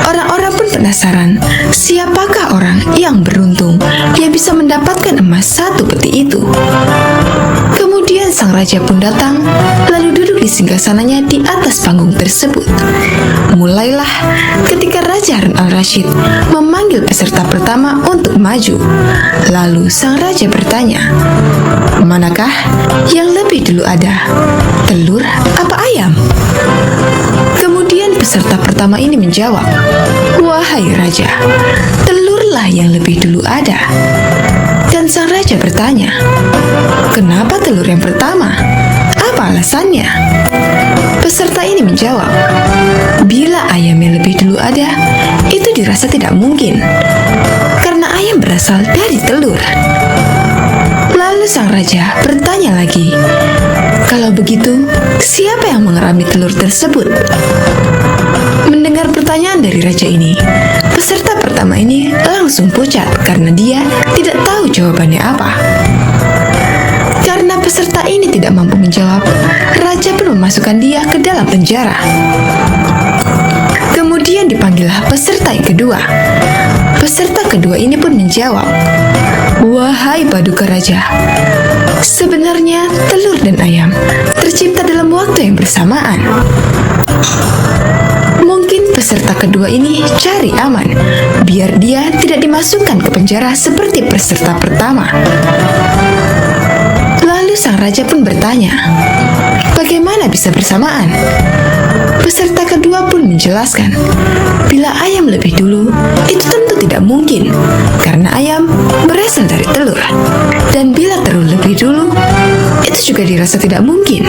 Orang-orang pun penasaran siapakah orang yang beruntung yang bisa mendapatkan emas 1 peti itu. Kemudian sang raja pun datang, lalu duduk di singgasananya di atas panggung tersebut. Mulailah ketika Raja Harun al-Rasyid memanggil peserta pertama untuk maju. Lalu sang raja bertanya, "Manakah yang lebih dulu ada, telur apa ayam?" Kemudian peserta pertama ini menjawab, "Wahai raja, telurlah yang lebih dulu ada." Dan sang raja bertanya, "Kenapa telur yang pertama? Apa alasannya?" Peserta ini menjawab, "Bila ayam yang lebih dulu ada, itu dirasa tidak mungkin, karena ayam berasal dari telur." Lalu sang raja bertanya lagi, "Kalau begitu, siapa yang mengerami telur tersebut?" Mendengar pertanyaan dari raja ini, peserta pertama ini langsung pucat karena dia tidak tahu jawabannya apa. Karena peserta ini tidak mampu menjawab, raja pun memasukkan dia ke dalam penjara. Kemudian dipanggillah peserta yang kedua. Peserta kedua ini pun menjawab, "Wahai paduka raja, sebenarnya telur dan ayam tercipta dalam waktu yang bersamaan." Mungkin peserta kedua ini cari aman, biar dia tidak dimasukkan ke penjara seperti peserta pertama. Lalu sang raja pun bertanya, bagaimana bisa bersamaan? Peserta kedua pun menjelaskan, bila ayam lebih dulu, itu tentu tidak mungkin, karena ayam berasal dari telur. Dan bila telur lebih dulu, itu juga dirasa tidak mungkin,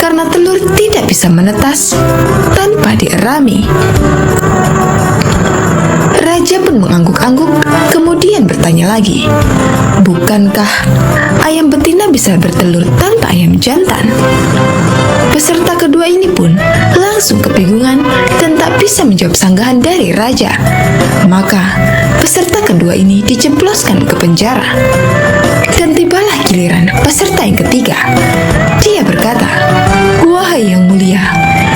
karena telur tidak bisa menetas tanpa dierami. Raja pun mengangguk-angguk, kemudian bertanya lagi, bukankah ayam betina bisa bertelur tanpa ayam jantan? Peserta kedua ini pun langsung kebingungan dan tak bisa menjawab sanggahan dari raja. Maka peserta kedua ini dijebloskan ke penjara. Dan tibalah giliran peserta yang ketiga. Dia berkata, wahai yang mulia,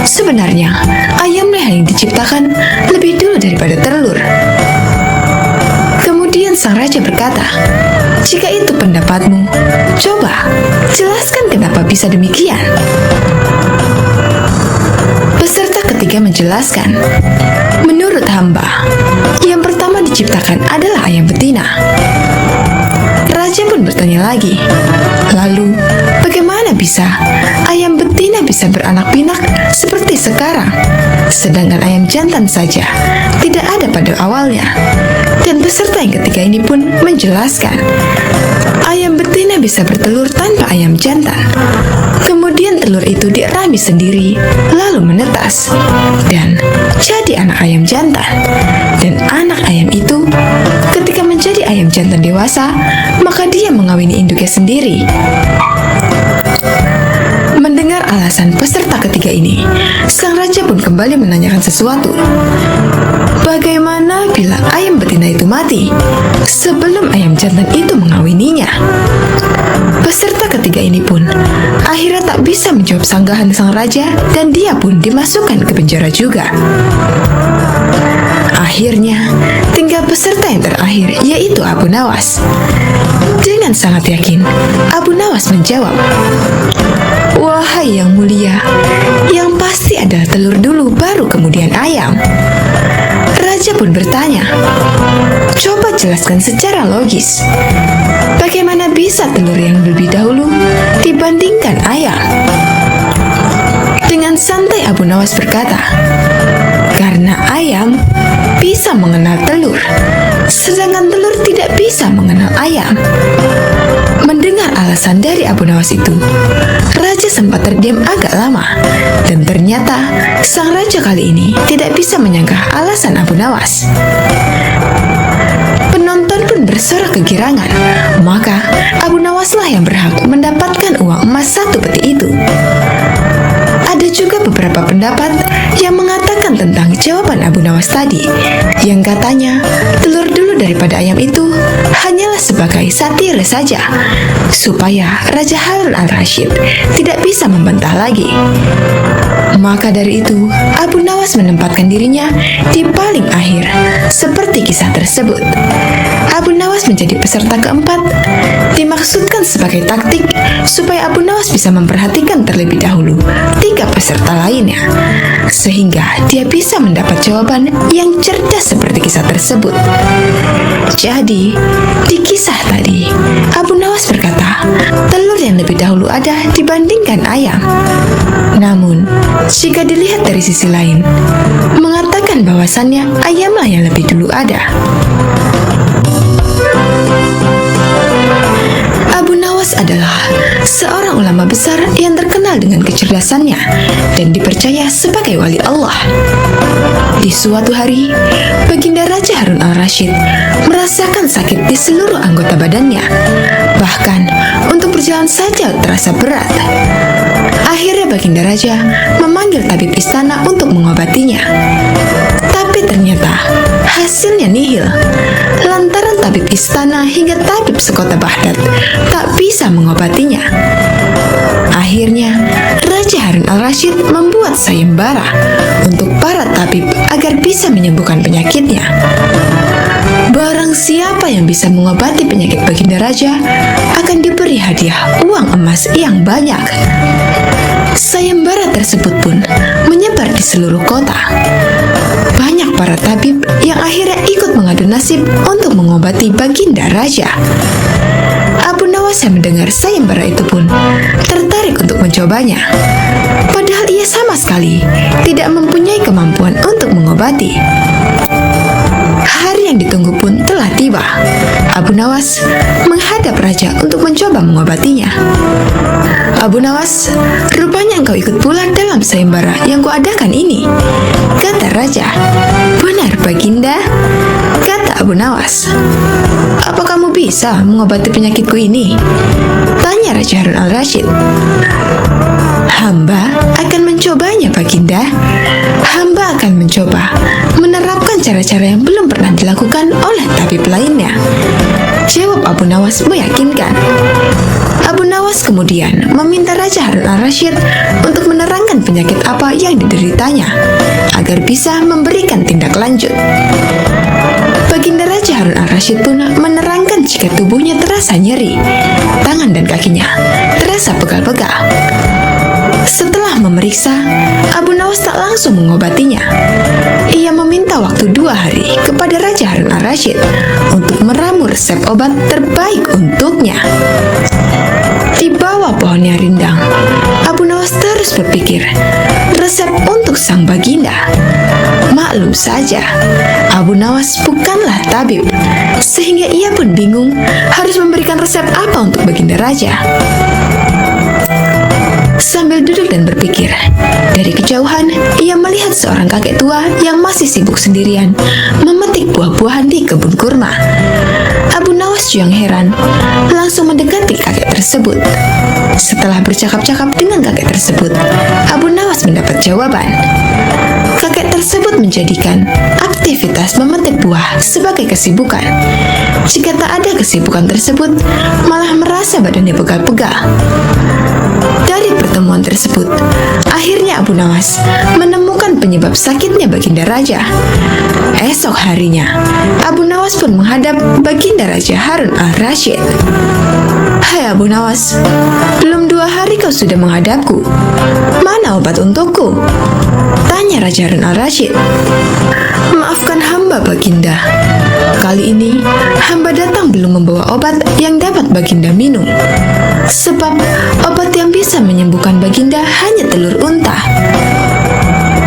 sebenarnya ayamlah yang diciptakan lebih dulu daripada telur. Kemudian sang raja berkata, jika itu pendapatmu, coba jelaskan kenapa bisa demikian. Peserta ketiga menjelaskan, menurut hamba, yang pertama diciptakan adalah ayam betina. Raja pun bertanya lagi, lalu bagaimana bisa ayam betina bisa beranak pinak seperti sekarang, sedangkan ayam jantan saja tidak ada pada awalnya? Dan peserta yang ketiga ini pun menjelaskan, ayam betina bisa bertelur tanpa ayam jantan. Kemudian telur itu dierami sendiri, lalu menetas, dan jadi anak ayam jantan. Dan anak ayam itu, ketika menjadi ayam jantan dewasa, maka dia mengawini induknya sendiri. Mendengar alasan peserta ketiga ini, sang raja pun kembali menanyakan sesuatu. Bagaimana bila ayam betina itu mati sebelum ayam jantan itu mengawininya? Peserta ketiga ini pun akhirnya tak bisa menjawab sanggahan sang raja dan dia pun dimasukkan ke penjara juga. Akhirnya, tinggal peserta yang terakhir, yaitu Abu Nawas. Dengan sangat yakin, Abu Nawas menjawab, wahai yang mulia, yang pasti adalah telur dulu baru kemudian ayam. Raja pun bertanya, coba jelaskan secara logis, bagaimana bisa telur yang lebih dahulu dibandingkan ayam? Dengan santai Abu Nawas berkata, karena ayam bisa mengenal telur, sedangkan telur tidak bisa mengenal ayam. Mendengar alasan dari Abu Nawas itu, raja sempat terdiam agak lama, dan ternyata sang raja kali ini tidak bisa menyangka alasan Abu Nawas. Penonton pun bersorak kegirangan, maka Abu Nawaslah yang berhak mendapatkan uang emas 1 peti itu. Ada juga beberapa pendapat yang mengatakan tentang jawaban Abu Nawas tadi, yang katanya telur dulu daripada ayam itu hanyalah sebagai satire saja, supaya Raja Harun al-Rashid tidak bisa membantah lagi. Maka dari itu, Abu Nawas menempatkan dirinya di paling akhir, seperti kisah tersebut. Abu Nawas menjadi peserta keempat, dimaksudkan sebagai taktik supaya Abu Nawas bisa memperhatikan terlebih dahulu 3 peserta lainnya, sehingga dia bisa mendapat jawaban yang cerdas seperti kisah tersebut. Jadi, di kisah tadi, Abu Nawas berkata, telur yang lebih dahulu ada dibandingkan ayam. Namun, jika dilihat dari sisi lain, mengatakan bahwasannya ayamlah yang lebih dulu ada. Abu Nawas adalah seorang ulama besar yang terkenal dengan kecerdasannya dan dipercaya sebagai wali Allah. Di suatu hari, Baginda Raja Harun al-Rashid merasakan sakit di seluruh anggota badannya. Bahkan, untuk berjalan saja terasa berat. Akhirnya Baginda Raja memanggil tabib istana untuk mengobatinya. Tapi ternyata hasilnya nihil, lantaran tabib istana hingga tabib sekota Baghdad tak bisa mengobatinya. Akhirnya, Raja Harun al-Rashid membuat sayembara untuk para tabib agar bisa menyembuhkan penyakitnya. Barang siapa yang bisa mengobati penyakit Baginda Raja akan diberi hadiah uang emas yang banyak. sayembara tersebut pun menyebar di seluruh kota. Banyak para tabib yang akhirnya ikut mengadu nasib untuk mengobati Baginda Raja. Abu Nawas yang mendengar sayembara itu pun tertarik untuk mencobanya. Padahal ia sama sekali tidak mempunyai kemampuan untuk mengobati. Hari yang ditunggu pun telah tiba. Abu Nawas menghadap raja untuk mencoba mengobatinya. Abu Nawas, rupanya engkau ikut pula dalam sayembara yang kuadakan ini, kata raja. Benar Baginda, kata Abu Nawas. Apa kamu bisa mengobati penyakitku ini? Tanya Raja Harun al-Rasyid. Hamba akan mencobanya Baginda. Hamba akan mencoba menerapkan cara-cara yang belum pernah dilakukan oleh tabib lainnya, jawab Abu Nawas meyakinkan. Abu Nawas kemudian meminta Raja Harun al-Rasyid untuk menerangkan penyakit apa yang dideritanya agar bisa memberikan tindak lanjut. Baginda Raja Harun al-Rasyid pun menerangkan jika tubuhnya terasa nyeri, tangan dan kakinya terasa pegal-pegal. Setelah memeriksa, Abu Nawas tak langsung mengobatinya. Ia meminta waktu 2 hari kepada Raja Harun al-Rasyid untuk meramu resep obat terbaik untuknya. Di bawah pohon yang rindang, Abu Nawas terus berpikir resep untuk sang Baginda. Maklum saja, Abu Nawas bukanlah tabib, sehingga ia pun bingung harus memberikan resep apa untuk Baginda Raja. Sambil duduk dan berpikir, dari kejauhan ia melihat seorang kakek tua yang masih sibuk sendirian memetik buah-buahan di kebun kurma. Abu Nawas yang heran langsung mendekati kakek tersebut. Setelah bercakap-cakap dengan kakek tersebut, Abu Nawas mendapat jawaban. Kakek tersebut menjadikan aktivitas memetik buah sebagai kesibukan. Jika tak ada kesibukan tersebut, malah merasa badannya pegal-pegal. Dari pertemuan tersebut, akhirnya Abu Nawas menemukan penyebab sakitnya Baginda Raja. Esok harinya, Abu Nawas pun menghadap Baginda Raja Harun al-Rasyid. Hai Abu Nawas, belum 2 hari kau sudah menghadapku. Mana obat untukku? Tanya Raja Harun al-Rasyid. Maafkan hamba Baginda. Kali ini, hamba datang belum membawa obat yang dapat Baginda minum. Sebab obat yang bisa menyembuhkan Baginda hanya telur unta.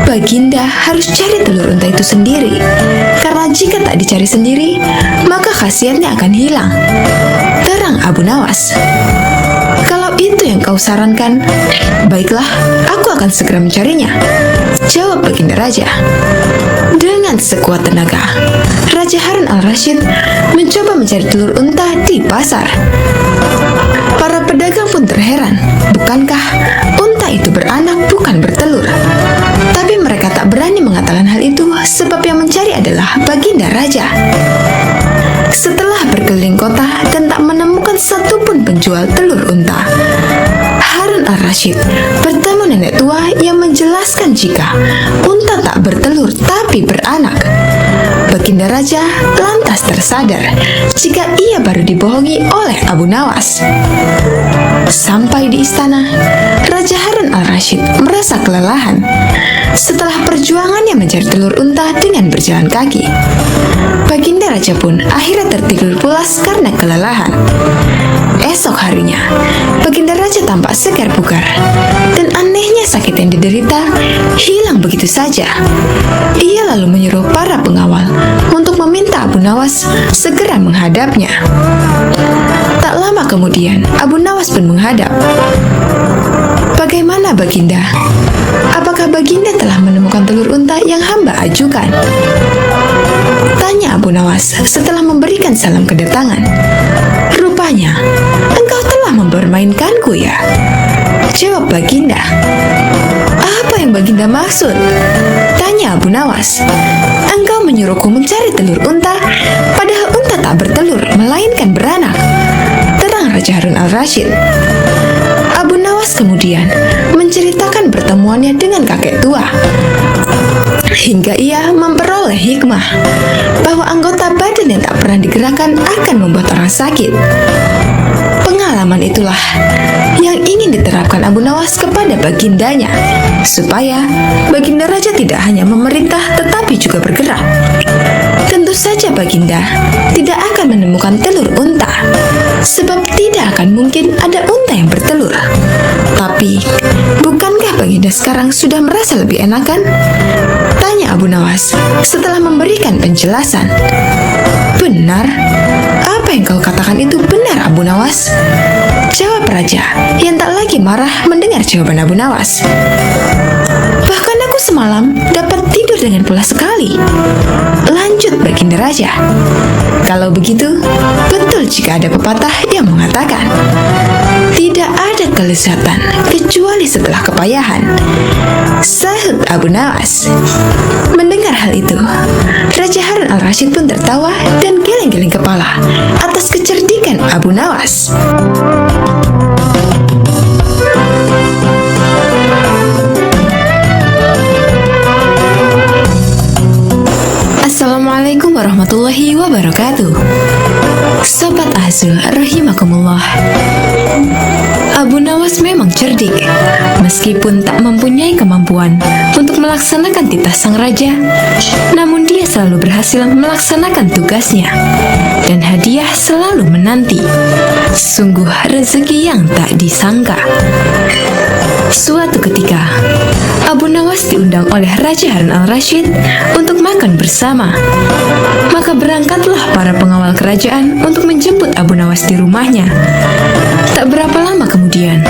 Baginda harus cari telur unta itu sendiri, karena jika tak dicari sendiri, maka khasiatnya akan hilang. Terang Abu Nawas. Kalau itu yang kau sarankan, baiklah, aku akan segera mencarinya, jawab Baginda Raja. Dengan sekuat tenaga, Raja Harun al-Rasyid mencoba mencari telur unta di pasar. Para pedagang pun terheran, bukankah unta itu beranak bukan bertelur? Tapi mereka tak berani mengatakan hal itu sebab yang mencari adalah Baginda Raja. Setelah berkeliling kota dan tak menemukan satupun penjual telur unta, Harun al-Rasyid bertemu nenek tua yang menjelaskan jika unta tak bertelur tapi beranak. Baginda Raja lantas tersadar jika ia baru dibohongi oleh Abu Nawas. Sampai di istana, Raja Harun al-Rasyid merasa kelelahan setelah perjuangannya mencari telur unta dengan berjalan kaki. Baginda Raja pun akhirnya tertidur pulas karena kelelahan. Esok harinya, Baginda Raja tampak segar bugar, dan anehnya sakit yang diderita hilang begitu saja. Ia lalu menyuruh para pengawal untuk meminta Abu Nawas segera menghadapnya. Tak lama kemudian, Abu Nawas pun menghadap. Bagaimana Baginda? Apakah Baginda telah menemukan telur unta yang hamba ajukan? Tanya Abu Nawas setelah memberikan salam kedatangan. Rupanya, engkau telah mempermainkanku ya, jawab Baginda. Apa yang Baginda maksud? Tanya Abu Nawas. Engkau menyuruhku mencari telur unta, padahal unta tak bertelur, melainkan beranak, terang Raja Harun al-Rasyid. Abu Nawas kemudian menceritakan pertemuannya dengan kakek tua, hingga ia memperoleh hikmah bahwa anggota badan yang tak pernah digerakkan akan membuat orang sakit. Pengalaman itulah yang ingin diterapkan Abu Nawas kepada bagindanya, supaya baginda raja tidak hanya memerintah tetapi juga bergerak. Tentu saja baginda tidak akan menemukan telur unta, sebab tidak akan mungkin ada unta yang bertelur. Tapi, bukankah baginda sekarang sudah merasa lebih enakan? Tanya Abu Nawas setelah memberikan penjelasan. Benar? Apa yang kau katakan itu benar, Abu Nawas? Jawab raja yang tak lagi marah mendengar jawaban Abu Nawas. Bahkan aku semalam dapat tidur dengan pulas sekali. Lanjut baginda raja. Kalau begitu, betul jika ada pepatah yang mengatakan, tidak ada kelezatan kecuali setelah kepayahan. Sahut Abu Nawas. Mendengar hal itu, Raja Harun al-Rasyid pun tertawa dan geleng-geleng kepala atas kecerdikan Abu Nawas. Assalamualaikum warahmatullahi wabarakatuh. Sobat Azul rahimakumullah. Abu Nawas memang cerdik. Meskipun tak mempunyai kemampuan untuk melaksanakan titah sang raja, namun dia selalu berhasil melaksanakan tugasnya, dan hadiah selalu menanti. Sungguh rezeki yang tak disangka. Suatu ketika, Abu Nawas diundang oleh Raja Harun al-Rasyid untuk makan bersama. Maka berangkatlah para pengawal kerajaan untuk menjemput Abu Nawas di rumahnya. Tak berapa lama kemudian,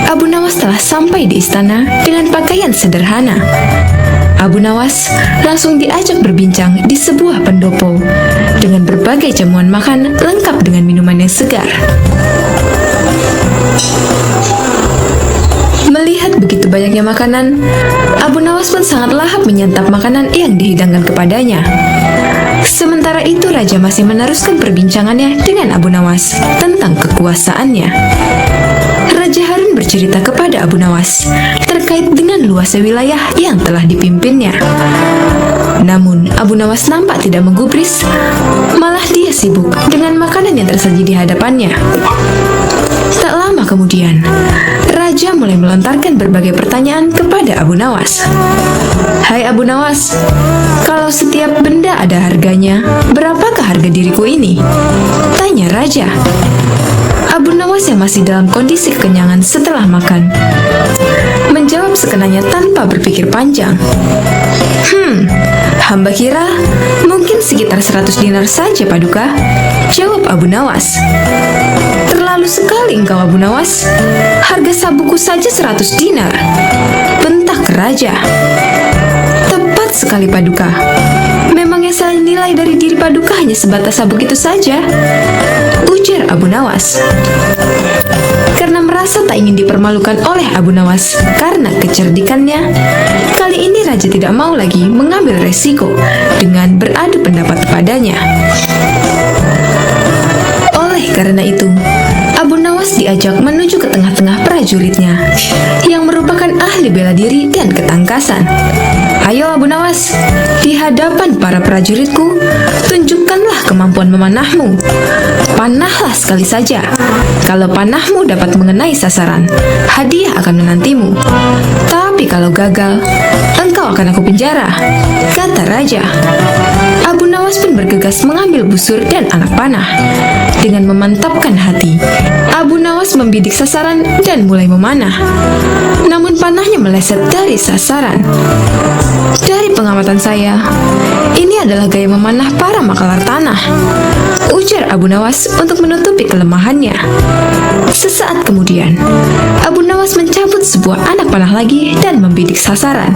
Abu Nawas telah sampai di istana dengan pakaian sederhana. Abu Nawas langsung diajak berbincang di sebuah pendopo dengan berbagai jamuan makan lengkap dengan minuman yang segar. Melihat begitu banyaknya makanan, Abu Nawas pun sangat lahap menyantap makanan yang dihidangkan kepadanya. Sementara itu raja masih meneruskan perbincangannya dengan Abu Nawas tentang kekuasaannya. Raja Harun bercerita kepada Abu Nawas terkait dengan luasnya wilayah yang telah dipimpinnya. Namun Abu Nawas nampak tidak menggubris, malah dia sibuk dengan makanan yang tersaji di hadapannya. Tak lama kemudian, raja mulai melontarkan berbagai pertanyaan kepada Abu Nawas. Hai Abu Nawas, kalau setiap benda ada harganya, berapakah harga diriku ini? Tanya raja. Abu Nawas yang masih dalam kondisi kekenyangan setelah makan menjawab sekenanya tanpa berpikir panjang. Hamba kira mungkin sekitar 100 dinar saja, Paduka, jawab Abu Nawas. Terlalu sekali engkau, Abu Nawas. Harga sabuku saja 100 dinar, bentak raja. Tepat sekali, Paduka. Memangnya saya nilai dari diri Paduka hanya sebatas sabuk itu saja, ujar Abu Nawas. Karena merasa tak ingin dipermalukan oleh Abu Nawas karena kecerdikannya, kali ini raja tidak mau lagi mengambil resiko dengan beradu pendapat kepadanya. Oleh karena itu, Abu Nawas diajak menuju ke tengah-tengah prajuritnya yang merupakan ahli bela diri dan ketangkasan. Ayo Abu Nawas, di hadapan para prajuritku, tunjukkanlah kemampuan memanahmu. Panahlah sekali saja. Kalau panahmu dapat mengenai sasaran, hadiah akan menantimu. Tapi kalau gagal, engkau akan aku penjara, kata raja. Abu Nawas pun bergegas mengambil busur dan anak panah. Dengan memantapkan hati, Abu Nawas membidik sasaran dan mulai memanah. Namun panahnya meleset dari sasaran. Dari pengamatan saya, ini adalah gaya memanah para makalar tanah, ujar Abu Nawas untuk menutupi kelemahannya. Sesaat kemudian, Abu Nawas mencabut sebuah anak panah lagi dan membidik sasaran.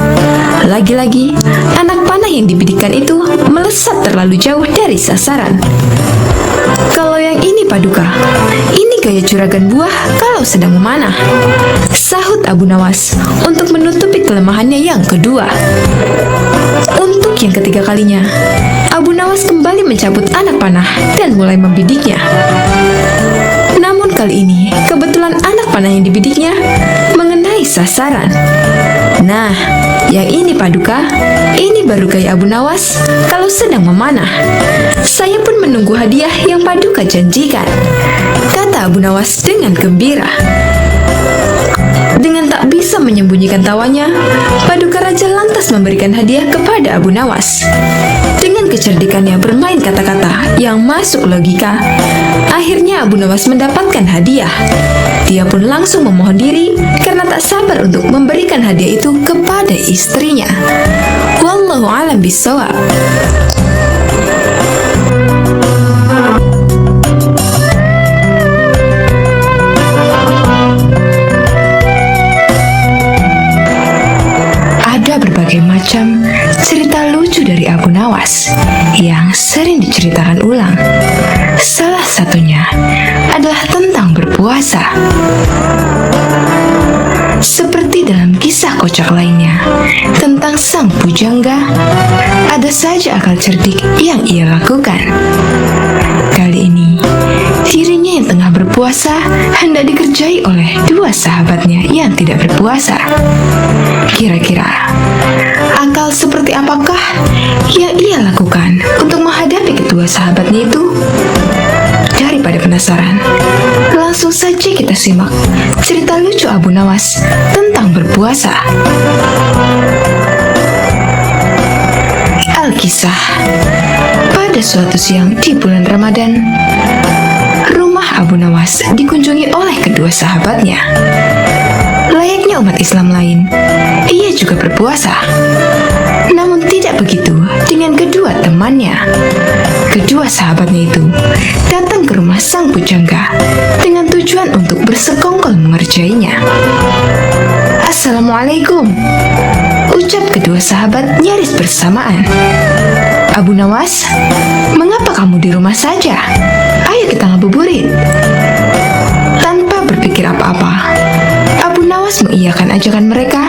Lagi-lagi, anak panah yang dibidikkan itu melesat terlalu jauh dari sasaran. Kalau yang ini, Paduka, ini gaya juragan buah kalau sedang memanah, sahut Abu Nawas untuk menutupi kelemahannya yang kedua. Untuk yang ketiga kalinya, Abu Nawas kembali mencabut anak panah dan mulai membidiknya. Namun kali ini, kebetulan anak panah yang dibidiknya mengenai sasaran. Nah, yang ini Paduka, ini baru gaya Abu Nawas kalau sedang memanah. Saya pun menunggu hadiah yang Paduka janjikan, kata Abu Nawas dengan gembira. Dengan tak bisa menyembunyikan tawanya, Paduka Raja lantas memberikan hadiah kepada Abu Nawas. Dengan kecerdikannya bermain kata-kata yang masuk logika, akhirnya Abu Nawas mendapatkan hadiah. Dia pun langsung memohon diri karena tak sabar untuk memberikan hadiah itu kepada istrinya. Wallahu a'lam bishawab. Berbagai macam cerita lucu dari Abu Nawas yang sering diceritakan ulang. Salah satunya adalah tentang berpuasa. Seperti dalam kisah kocak lainnya tentang sang pujangga, ada saja akal cerdik yang ia lakukan. Kali ini, dirinya yang tengah berpuasa hendak dikerjai oleh dua sahabatnya yang tidak berpuasa. Kira-kira, akal seperti apakah yang ia lakukan untuk menghadapi kedua sahabatnya itu? Daripada penasaran, langsung saja kita simak cerita lucu Abu Nawas tentang berpuasa. Alkisah, pada suatu siang di bulan Ramadan, rumah Abu Nawas dikunjungi oleh kedua sahabatnya. Layaknya umat Islam lain, ia juga berpuasa. Namun tidak begitu dengan kedua temannya. Kedua sahabatnya itu datang ke rumah sang pujangga dengan tujuan untuk bersekongkol mengerjainya. Assalamualaikum, ucap kedua sahabat nyaris bersamaan. Abu Nawas, mengapa kamu di rumah saja? Ayo kita ngabuburit. Tanpa berpikir apa-apa, Abu Nawas mengiyakan ajakan mereka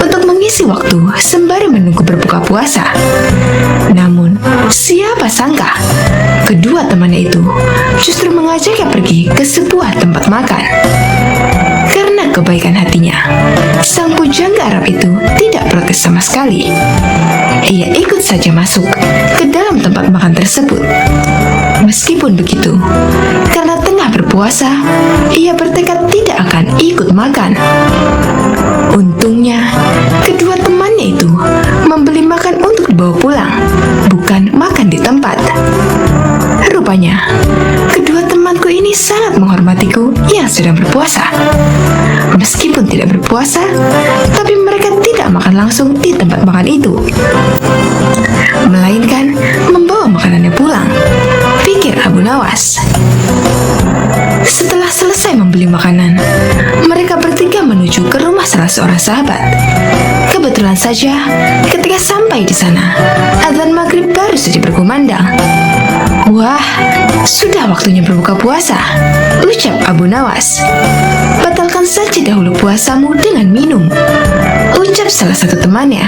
untuk mengisi waktu sembari menunggu berbuka puasa. Namun, siapa sangka kedua temannya itu justru mengajaknya pergi ke sebuah tempat makan. Karena kebaikan hatinya, sang pujangga Arab itu tidak protes sama sekali. Ia ikut saja masuk ke dalam tempat makan tersebut. Meskipun begitu, karena tengah berpuasa, ia bertekad tidak akan ikut makan. Untungnya, kedua temannya itu membeli makan untuk dibawa pulang, bukan makan di tempat. Rupanya, kedua temanku ini sangat menghormatiku yang sedang berpuasa. Meskipun tidak berpuasa, tapi mereka tidak makan langsung di tempat makan itu, melainkan membawa makanannya pulang, pikir Abu Nawas. Setelah selesai membeli makanan, mereka bertiga menuju ke rumah salah seorang sahabat. Kebetulan saja, ketika sampai di sana, azan maghrib baru saja berkumandang. Wah, sudah waktunya berbuka puasa, ucap Abu Nawas. Batalkan saja dahulu puasamu dengan minum, ucap salah satu temannya.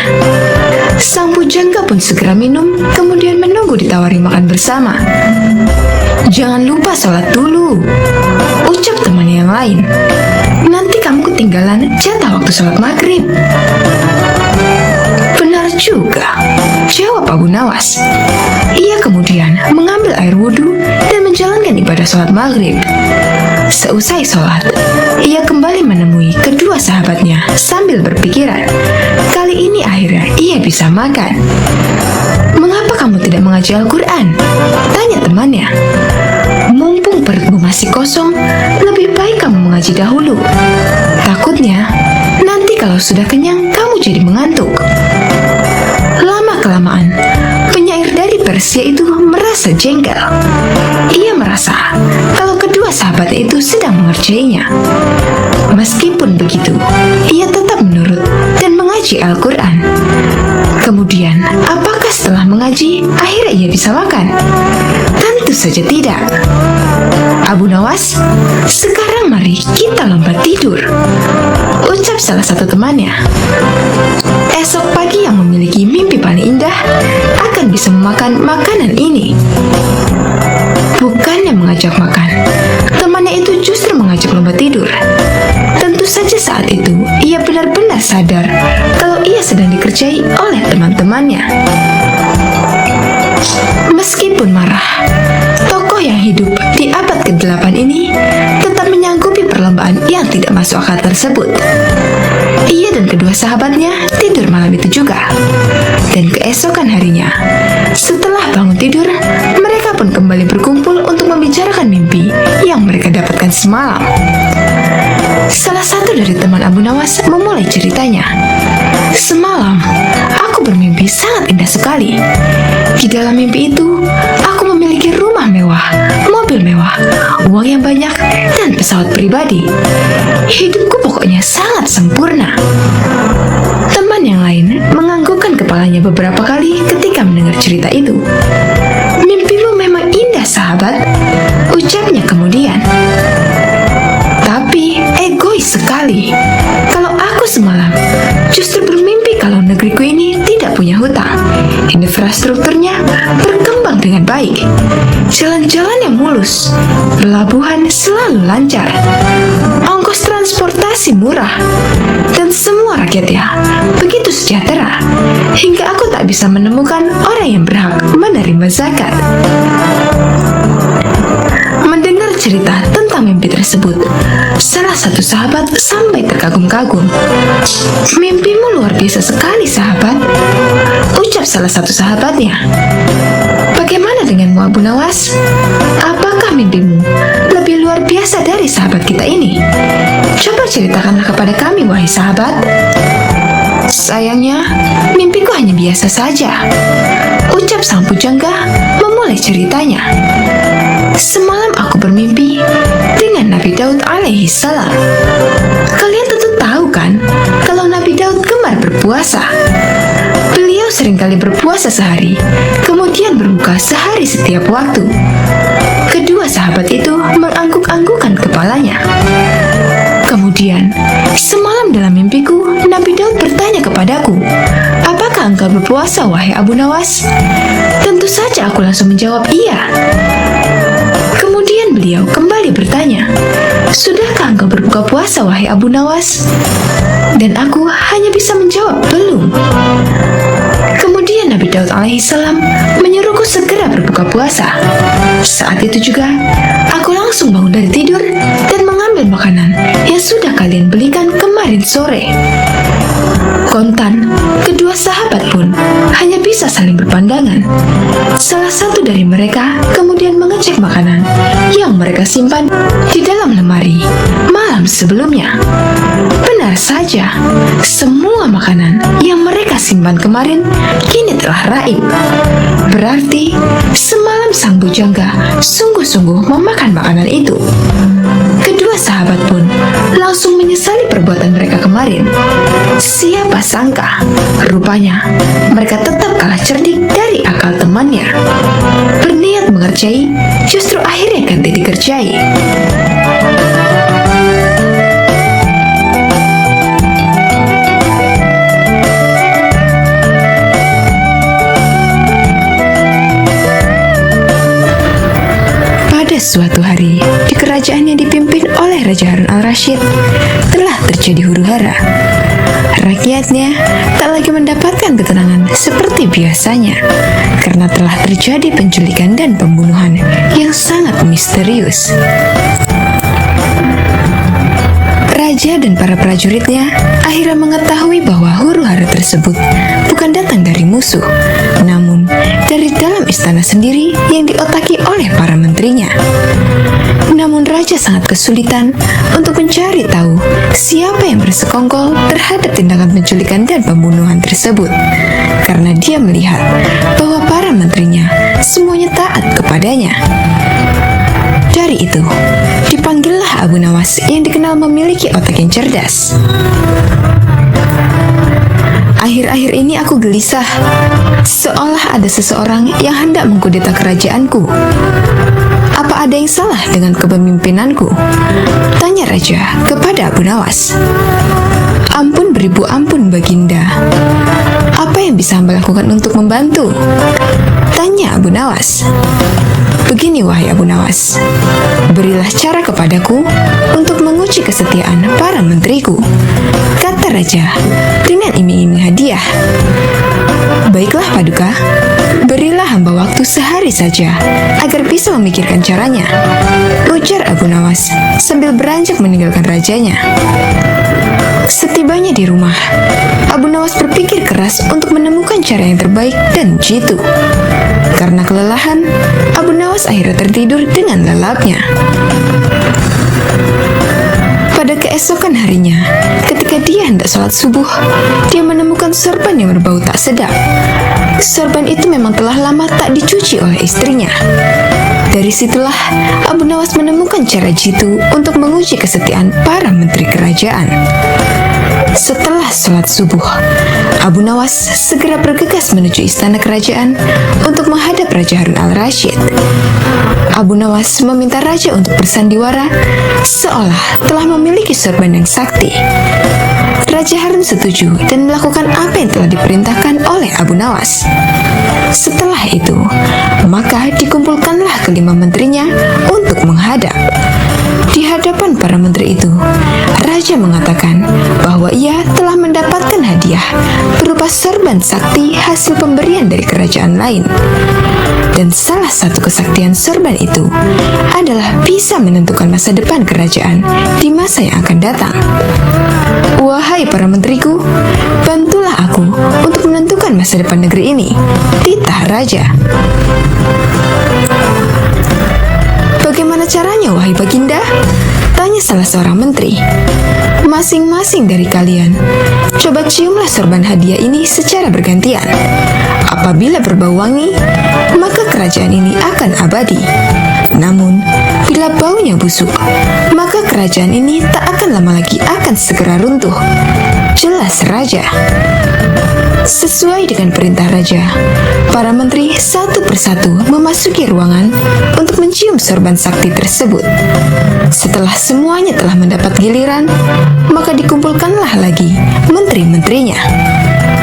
Sang pujangga pun segera minum, kemudian menunggu ditawari makan bersama. Jangan lupa sholat dulu, ucap temannya yang lain. Nanti kamu ketinggalan jatah waktu sholat maghrib. Benar juga, jawab Abu Nawas. Ia kemudian mengambil air wudhu dan menjalankan ibadah sholat maghrib. Seusai sholat, ia kembali menemui kedua sahabatnya sambil berpikiran, kali ini akhirnya ia bisa makan. Mengapa kamu tidak mengaji Al-Quran? Tanya temannya. Mumpung perutmu masih kosong, lebih baik kamu mengaji dahulu. Takutnya, nanti kalau sudah kenyang, kamu jadi mengantuk. Lama-kelamaan, penyair dari Persia itu merasa jengkel. Ia merasa kalau kedua sahabatnya itu sedang mengerjainya. Meskipun begitu, ia tetap menurut dan mengaji Al-Quran. Kemudian, apakah setelah mengaji, akhirnya ia bisa makan? Tentu saja tidak. Abu Nawas, sekarang mari kita lompat tidur, ucap salah satu temannya. Esok pagi yang memiliki mimpi paling indah akan bisa memakan makanan ini. Bukannya mengajak makan, temannya itu justru mengajak lompat tidur. Tentu saja saat itu ia benar-benar sadar kalau ia sedang dikerjai oleh teman-temannya. Meskipun marah, tokoh yang hidup di abad ke-8 ini tetap menyanggupi perlombaan yang tidak masuk akal tersebut. kedua sahabatnya tidur malam itu juga. Dan keesokan harinya, setelah bangun tidur, mereka pun kembali berkumpul untuk membicarakan mimpi yang mereka dapatkan semalam. Salah satu dari teman Abu Nawas memulai ceritanya. Semalam, aku bermimpi sangat indah sekali. Di dalam mimpi itu, aku memiliki rumah mewah, mobil mewah, uang yang banyak, dan pesawat pribadi. Hidupku pokoknya sangat sempurna. Teman yang lain menganggukkan kepalanya beberapa kali ketika mendengar cerita itu. Mimpimu memang indah, sahabat, ucapnya kemudian. Tapi egois sekali. Kalau aku semalam justru bermimpi kalau negeriku ini tidak punya hutang. Infrastrukturnya berkembang dengan baik. Jalan-jalan yang mulus, pelabuhan selalu lancar, ongkos transportasi murah, dan semua rakyatnya begitu sejahtera hingga aku tak bisa menemukan orang yang berhak menerima zakat. Mendengar cerita tentang mimpi tersebut, salah satu sahabat sampai terkagum-kagum. Mimpimu luar biasa sekali, sahabat, ucap salah satu sahabatnya. Bagaimana denganmu, Abu Nawas? Apakah mimpimu lebih luar biasa dari sahabat kita ini? Coba ceritakanlah kepada kami, wahai sahabat. Sayangnya, mimpiku hanya biasa saja, ucap sang pujangga memulai ceritanya. Semalam aku bermimpi dengan Nabi Daud alaihi salam. Kalian tentu tahu kan kalau Nabi Daud gemar berpuasa. Beliau seringkali berpuasa sehari, kemudian berbuka sehari setiap waktu. Kedua sahabat itu mengangguk-anggukkan kepalanya. Kemudian, semalam dalam mimpiku, Nabi Daud bertanya kepadaku, "Apakah engkau berpuasa, wahai Abu Nawas?" Tentu saja aku langsung menjawab iya. Kemudian beliau kembali bertanya, "Sudahkah engkau berbuka puasa, wahai Abu Nawas?" Dan aku hanya bisa menjawab belum. Kemudian Nabi Daud alaihissalam menyuruhku segera berbuka puasa. Saat itu juga, aku langsung bangun dari tidur dan mengambil makanan yang sudah kalian belikan kemarin sore. Kontan, kedua sahabat pun hanya bisa saling berpandangan. Salah satu dari mereka kemudian mengecek makanan yang mereka simpan di dalam lemari malam sebelumnya. Benar saja, semua makanan yang mereka simpan kemarin kini telah raib. Berarti semalam sang bujangga sungguh-sungguh memakan makanan itu. Kedua sahabat pun langsung menyesali perbuatan mereka kemarin. Siapa sangka, rupanya mereka tetap kalah cerdik dari akal temannya. Berniat mengerjai, justru akhirnya ganti dikerjai. Suatu hari, di kerajaan yang dipimpin oleh Raja Harun al-Rasyid, telah terjadi huru-hara. Rakyatnya tak lagi mendapatkan ketenangan seperti biasanya, karena telah terjadi penculikan dan pembunuhan yang sangat misterius. Raja dan para prajuritnya akhirnya mengetahui bahwa huru-hara tersebut bukan datang dari musuh, namun dari dalam istana sendiri yang diotaki oleh para menterinya. Namun Raja sangat kesulitan untuk mencari tahu siapa yang bersekongkol terhadap tindakan penculikan dan pembunuhan tersebut, karena dia melihat bahwa para menterinya semuanya taat kepadanya. Dari itu, dipanggillah Abu Nawas yang dikenal memiliki otak yang cerdas. Akhir-akhir ini aku gelisah, seolah ada seseorang yang hendak mengkudeta kerajaanku. Apa ada yang salah dengan kepemimpinanku? Tanya Raja kepada Abu Nawas. Ampun beribu ampun, Baginda. Apa yang bisa hamba lakukan untuk membantu? Tanya Abu Nawas. Begini, wahai Abu Nawas, berilah cara kepadaku untuk menguji kesetiaan para menteriku, kata Raja dengan iming-iming hadiah. Baiklah Paduka, berilah hamba waktu sehari saja agar bisa memikirkan caranya, ujar Abu Nawas sambil beranjak meninggalkan rajanya. Setibanya di rumah, Abu Nawas berpikir keras untuk menemukan cara yang terbaik dan jitu. Karena kelelahan, Abu Nawas akhirnya tertidur dengan lelapnya. Pada keesokan harinya, ketika dia hendak sholat subuh, dia menemukan sorban yang berbau tak sedap. Sorban itu memang telah lama tak dicuci oleh istrinya. Dari situlah Abu Nawas menemukan cara jitu untuk menguji kesetiaan para menteri kerajaan. Setelah sholat subuh, Abu Nawas segera bergegas menuju istana kerajaan untuk menghadap Raja Harun al-Rasyid. Abu Nawas meminta raja untuk bersandiwara seolah telah memiliki sorban yang sakti. Raja Harun setuju dan melakukan apa yang telah diperintahkan oleh Abu Nawas. Setelah itu, maka dikumpulkanlah kelima menterinya untuk menghadap. Di hadapan para menteri itu, raja mengatakan bahwa ia telah mendapatkan hadiah berupa sorban sakti hasil pemberian dari kerajaan lain. Dan salah satu kesaktian sorban itu adalah bisa menentukan masa depan kerajaan di masa yang akan datang. Wahai para menteriku, bantulah aku untuk menentukan masa depan negeri ini, titah raja. Bagaimana caranya, wahai baginda? Tanya salah seorang menteri. Masing-masing dari kalian, coba ciumlah sorban hadiah ini secara bergantian. Apabila berbau wangi, maka kerajaan ini akan abadi. Namun, bila baunya busuk, maka kerajaan ini tak akan lama lagi akan segera runtuh. Jelas raja. Sesuai dengan perintah raja, para menteri satu persatu memasuki ruangan untuk mencium sorban sakti tersebut. Setelah semuanya telah mendapat giliran, maka dikumpulkanlah lagi menteri-menterinya.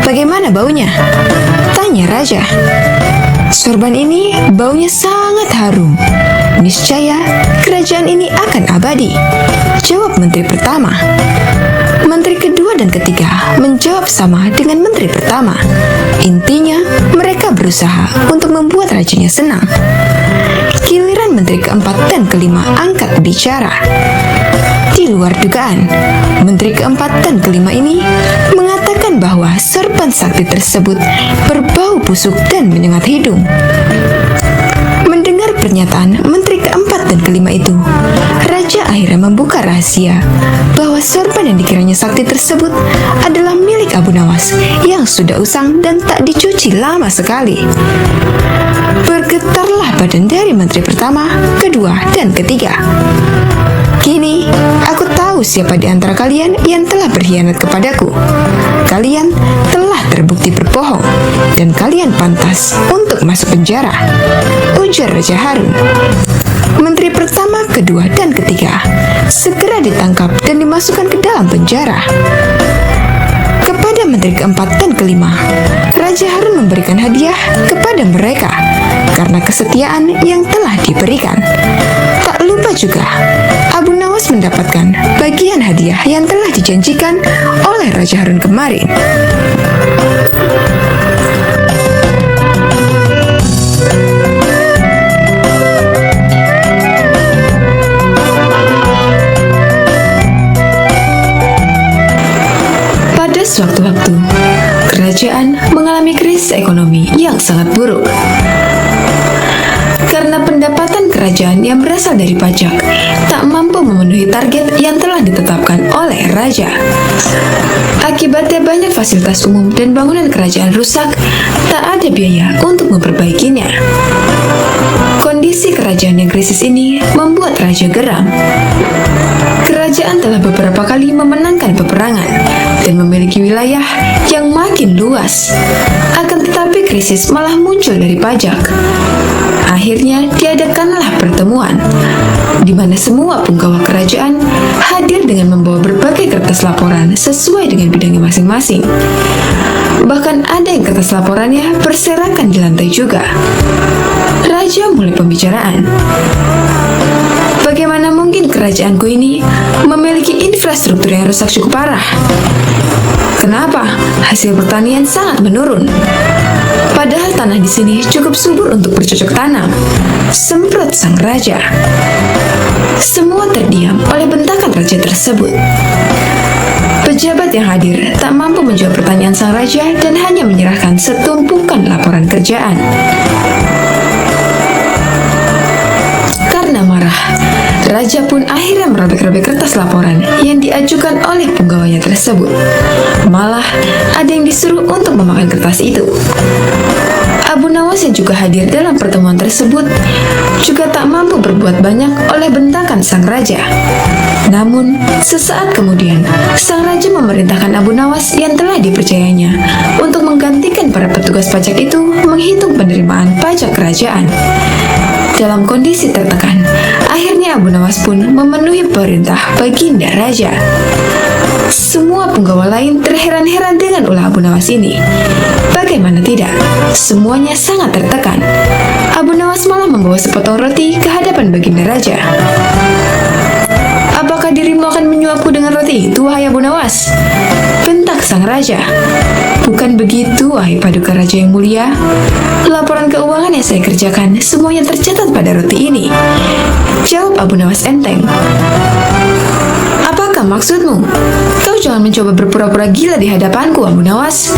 Bagaimana baunya? Tanya raja. Sorban ini baunya sangat harum. Niscaya kerajaan ini akan abadi, jawab menteri pertama. Menteri kedua dan ketiga menjawab sama dengan menteri pertama. Intinya, mereka berusaha untuk membuat rajanya senang. Giliran menteri keempat dan kelima angkat bicara. Di luar dugaan, menteri keempat dan kelima ini mengatakan bahwa sorban sakti tersebut berbau busuk dan menyengat hidung. Mendengar pernyataan menteri keempat dan kelima itu, raja akhirnya membuka rahasia bahwa sorban yang dikiranya sakti tersebut adalah milik Abu Nawas yang sudah usang dan tak dicuci lama sekali. Bergetarlah badan dari menteri pertama, kedua, dan ketiga. Kini, aku tahu siapa di antara kalian yang telah berkhianat kepadaku. Kalian telah terbukti berbohong, dan kalian pantas untuk masuk penjara, ujar Raja Harun. Menteri pertama, kedua, dan ketiga segera ditangkap dan dimasukkan ke dalam penjara. Kepada menteri keempat dan kelima, Raja Harun memberikan hadiah kepada mereka karena kesetiaan yang telah diberikan. Tak lupa juga, Abu Nawas mendapatkan bagian hadiah yang telah dijanjikan oleh Raja Harun kemarin. Pada sewaktu-waktu, kerajaan mengalami krisis ekonomi yang sangat buruk. Karena pendapatan kerajaan yang berasal dari pajak tak mampu memenuhi target yang telah ditetapkan oleh raja. Akibatnya banyak fasilitas umum dan bangunan kerajaan rusak, tak ada biaya untuk memperbaikinya. Kondisi kerajaan yang krisis ini membuat raja geram. Kerajaan telah beberapa kali memenangkan peperangan dan memiliki wilayah yang makin luas. Akan tetapi krisis malah muncul dari pajak. Akhirnya diadakanlah pertemuan, di mana semua punggawa kerajaan hadir dengan membawa berbagai kertas laporan sesuai dengan bidangnya masing-masing. Bahkan ada yang kertas laporannya berserakan di lantai juga. Raja mulai pembicaraan. Bagaimana mungkin kerajaanku ini memiliki infrastruktur yang rusak cukup parah? Kenapa hasil pertanian sangat menurun? Padahal tanah di sini cukup subur untuk bercocok tanam, semprot sang raja. Semua terdiam oleh bentakan raja tersebut. Pejabat hadir tak mampu menjawab pertanyaan sang raja dan hanya menyerahkan setumpukan laporan kerjaan. Karena marah, raja pun akhirnya merobek-robek kertas laporan yang diajukan oleh penggawanya tersebut. Malah, ada yang disuruh untuk memakan kertas itu. Abu Nawas yang juga hadir dalam pertemuan tersebut juga tak mampu berbuat banyak oleh bentakan sang raja. Namun, sesaat kemudian, sang raja memerintahkan Abu Nawas yang telah dipercayanya untuk menggantikan para petugas pajak itu menghitung penerimaan pajak kerajaan. Dalam kondisi tertekan, akhirnya Abu Nawas pun memenuhi perintah baginda raja. Semua penggawa lain terheran-heran dengan ulah Abu Nawas ini. Bagaimana tidak, semuanya sangat tertekan. Abu Nawas malah membawa sepotong roti ke hadapan baginda raja. "Apakah dirimu akan menyuapku dengan roti itu, wahai Abu Nawas?" bentak sang raja. "Bukan begitu, wahai paduka raja yang mulia. Laporan keuangan yang saya kerjakan semuanya tercatat pada roti ini," jawab Abu Nawas enteng. "Apakah maksudmu? Kau jangan mencoba berpura-pura gila di hadapanku, Abu Nawas,"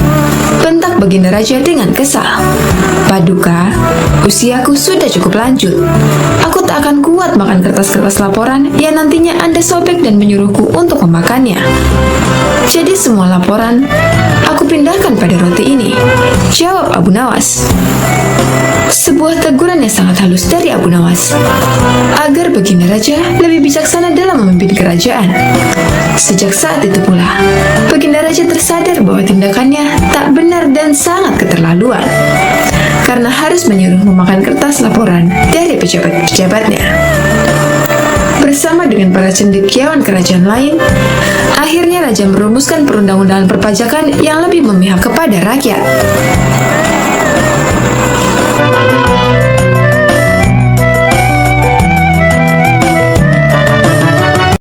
bentak baginda raja dengan kesal. "Paduka, usiaku sudah cukup lanjut. Aku tak akan kuat makan kertas-kertas laporan yang nantinya Anda sobek dan menyuruhku untuk memakannya. Jadi semua laporan aku pindahkan pada roti ini," jawab Abu Nawas. Sebuah teguran yang sangat halus dari Abu Nawas agar baginda raja lebih bijaksana dalam memimpin kerajaan. Sejak saat itu pula, baginda raja tersadar bahwa tindakannya tak benar dan sangat keterlaluan karena harus menyuruh memakan kertas laporan dari pejabat-pejabatnya. Bersama dengan para cendekiawan kerajaan lain, akhirnya raja merumuskan perundang-undangan perpajakan yang lebih memihak kepada rakyat.